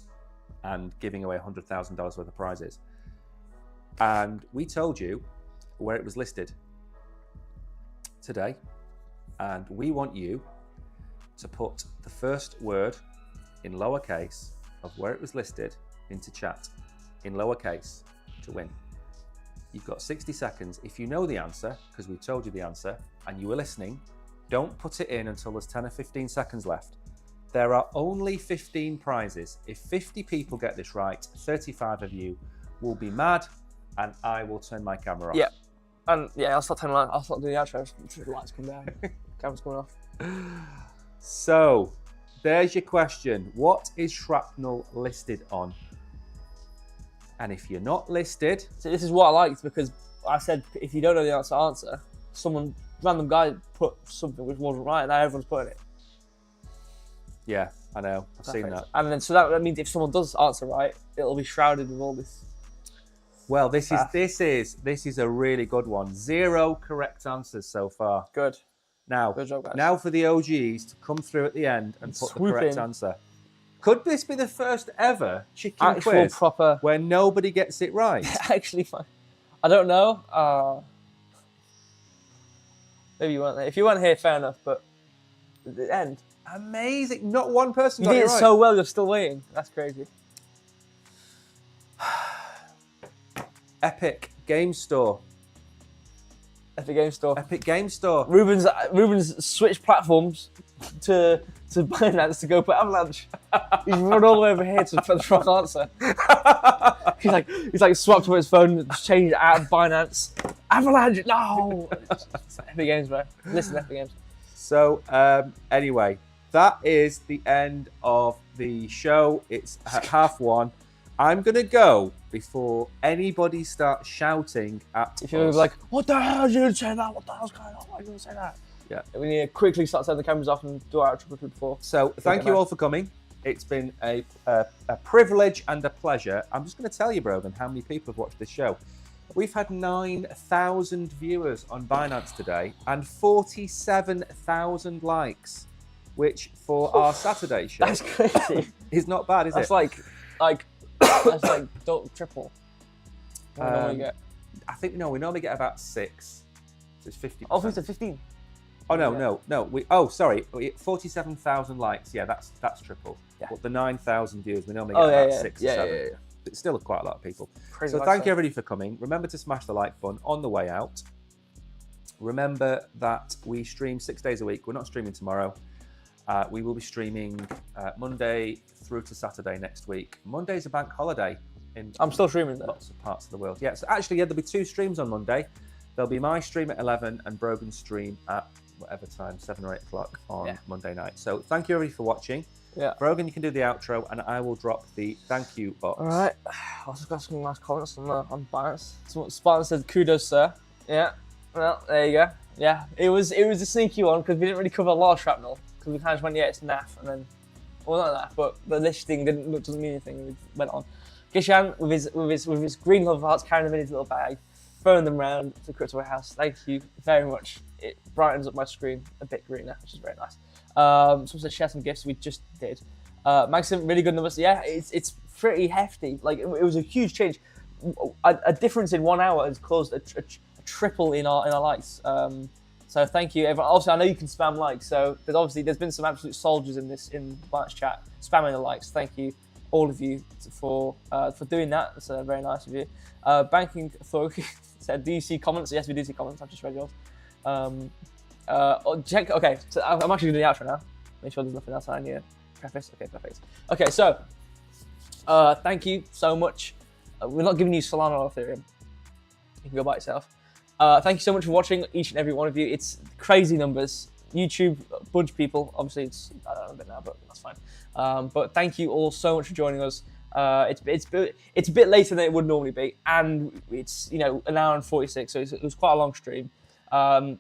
and giving away $100,000 worth of prizes. And we told you where it was listed today. And we want you to put the first word in lowercase of where it was listed into chat in lowercase to win. You've got 60 seconds. If you know the answer, because we told you the answer and you were listening, don't put it in until there's 10 or 15 seconds left. There are only 15 prizes. If 50 people get this right, 35 of you will be mad and I will turn my camera off. Yeah. And yeah, I'll start doing the outro. The lights come down. Camera's coming off. So, there's your question. What is Shrapnel listed on? And if you're not listed... So this is what I liked, because I said, if you don't know the answer, some random guy put something which wasn't right, and now everyone's putting it. Yeah, I know. I've seen Perfect. that. And then, so that means if someone does answer right, it'll be shrouded with all this. Well, this is a really good one. 0 correct answers so far. Good. Now, Good job, guys. now for the OGs to come through at the end and put the Swoop correct in. answer. Could this be the first ever chicken Actual quiz proper. where nobody gets it right? Actually, fine. I don't know. Maybe you weren't there. If you weren't here, fair enough. But at the end, Amazing. Not one person you got did it it right. so well. You're still waiting. That's crazy. Epic Game Store. Epic Game Store. Epic Game Store. Ruben's switched platforms to Binance to go put Avalanche. He's run all the way over here to put the wrong answer. he's like swapped to his phone, changed it out of Binance. Avalanche, no! Epic Games, bro. Listen, Epic Games. So, anyway, that is the end of the show. It's at 1:30. I'm going to go before anybody starts shouting at If you're us. like, what the hell did you say that? What the hell's going on? Why did you say that? Yeah. We need to quickly start turning the cameras off and do our outro quickly before. So, thank you all for coming. It's been a privilege and a pleasure. I'm just going to tell you, Brogan, how many people have watched this show. We've had 9,000 viewers on Binance today and 47,000 likes, which for our Saturday show That's crazy. is not bad, is That's it? like that's like triple. What do we normally get? I think, no, we normally get about 6. So it's 50%. Oh, 15. Oh, no, Yeah. no. Sorry. 47,000 likes. Yeah, that's triple. Yeah. But the 9,000 viewers, we normally get Oh, about yeah. 6 or Yeah, 7. yeah. It's still quite a lot of people. Crazy So like thank that. you everybody for coming. Remember to smash the like button on the way out. Remember that we stream 6 days a week. We're not streaming tomorrow. We will be streaming Monday through to Saturday next week. Monday's a bank holiday in I'm still streaming though. lots of parts of the world. Yeah, so actually, there'll be 2 streams on Monday. There'll be my stream at 11 and Brogan's stream at whatever time, 7 or 8 o'clock on Monday night. So thank you everybody for watching. Yeah. Brogan, you can do the outro and I will drop the thank you box. All right. I also got some nice comments on Binance. Spartan said, kudos, sir. Yeah. Well, there you go. Yeah. It was a sneaky one because we didn't really cover a lot of shrapnel because we kind of just went, yeah, it's naff, and then, well, not that, but the listing doesn't mean anything. We went on. Gishan with his green love hearts carrying them in his little bag, throwing them around to the crypto warehouse. Thank you very much. It brightens up my screen a bit greener, which is very nice. Someone said share some gifts. We just did. Maxim, really good numbers. Yeah, it's pretty hefty. Like it was a huge change. A difference in 1 hour has caused a triple in our likes. So thank you, everyone. Also, I know you can spam likes. So there's been some absolute soldiers in Binance chat spamming the likes. Thank you, all of you, for doing that. That's very nice of you. Banking Authority said, do you see comments? Yes, we do see comments. I've just read yours. Check. Okay, so I'm actually doing the outro now. Make sure there's nothing else I need to preface. Okay, perfect. Okay, so thank you so much. We're not giving you Solana or Ethereum. You can go by yourself. Thank you so much for watching, each and every one of you. It's crazy numbers. YouTube, bunch people. Obviously, I don't know a bit now, but that's fine. But thank you all so much for joining us. It's a bit later than it would normally be, and it's an hour and 46, so it was quite a long stream. But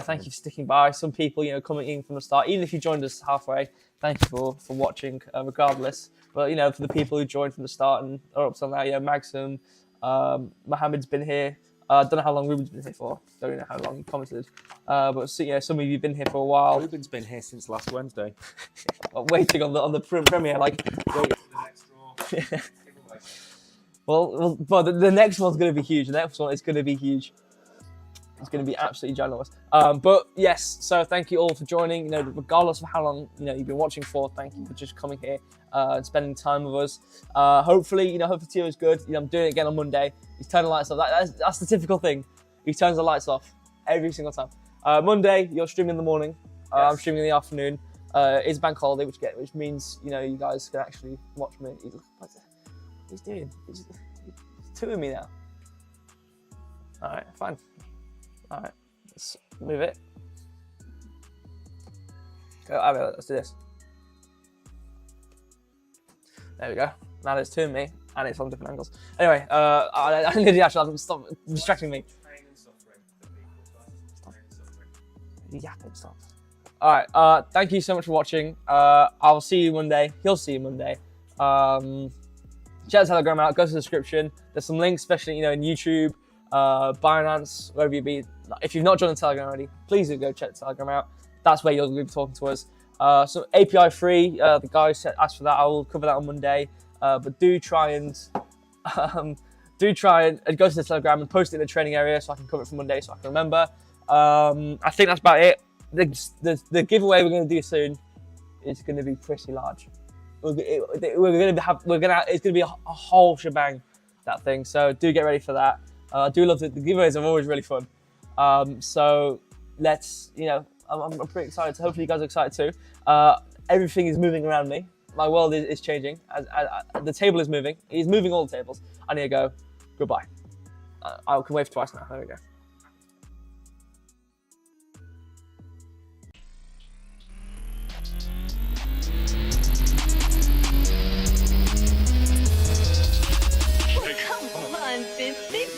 thank you for sticking by. Some people coming in from the start, even if you joined us halfway, thank you for watching regardless. But for the people who joined from the start and are up till now, Maxim, Mohammed's been here. Don't know how long Ruben's been here for. Don't know how long he commented. But some of you have been here for a while. Ruben's been here since last Wednesday. Waiting on the premiere, like. Well, the next one's going to be huge. The next one is going to be huge. It's going to be absolutely ginormous. But yes, so thank you all for joining. Regardless of how long you've been watching for, thank you for just coming here and spending time with us. Hopefully, hopefully Tio is good. I'm doing it again on Monday. He's turning the lights off. That's the typical thing. He turns the lights off every single time. Monday, you're streaming in the morning. Yes. I'm streaming in the afternoon. It's bank holiday, which means you guys can actually watch me. He's doing. He's two me now. All right, fine. All right, let's move it. Let's do this. There we go. Now it's two me, and it's on different angles. Anyway, I need to actually stop distracting me. Stop. All right. Thank you so much for watching. I'll see you Monday. He'll see you Monday. Check the Telegram out. Go to the description. There's some links, especially in YouTube, Binance, wherever you be. If you've not joined the Telegram already, please do go check the Telegram out. That's where you'll be talking to us. So API free. The guy asked for that. I will cover that on Monday. But do try and go to the Telegram and post it in the training area so I can cover it for Monday so I can remember. I think that's about it. The giveaway we're going to do soon is going to be pretty large. It's going to be a whole shebang, that thing. So do get ready for that. I do love it. The giveaways are always really fun. So let's, I'm pretty excited. So hopefully you guys are excited too. Everything is moving around me. My world is changing. The table is moving. It's moving all the tables. I need to go. Goodbye. I can wave twice now. There we go. Come on, BTC.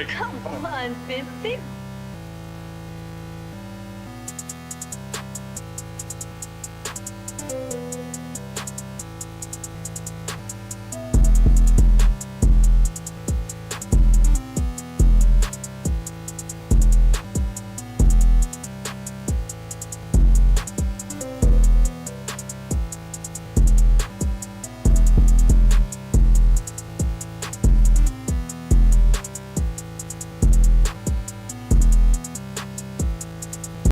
Come on, Fitzy.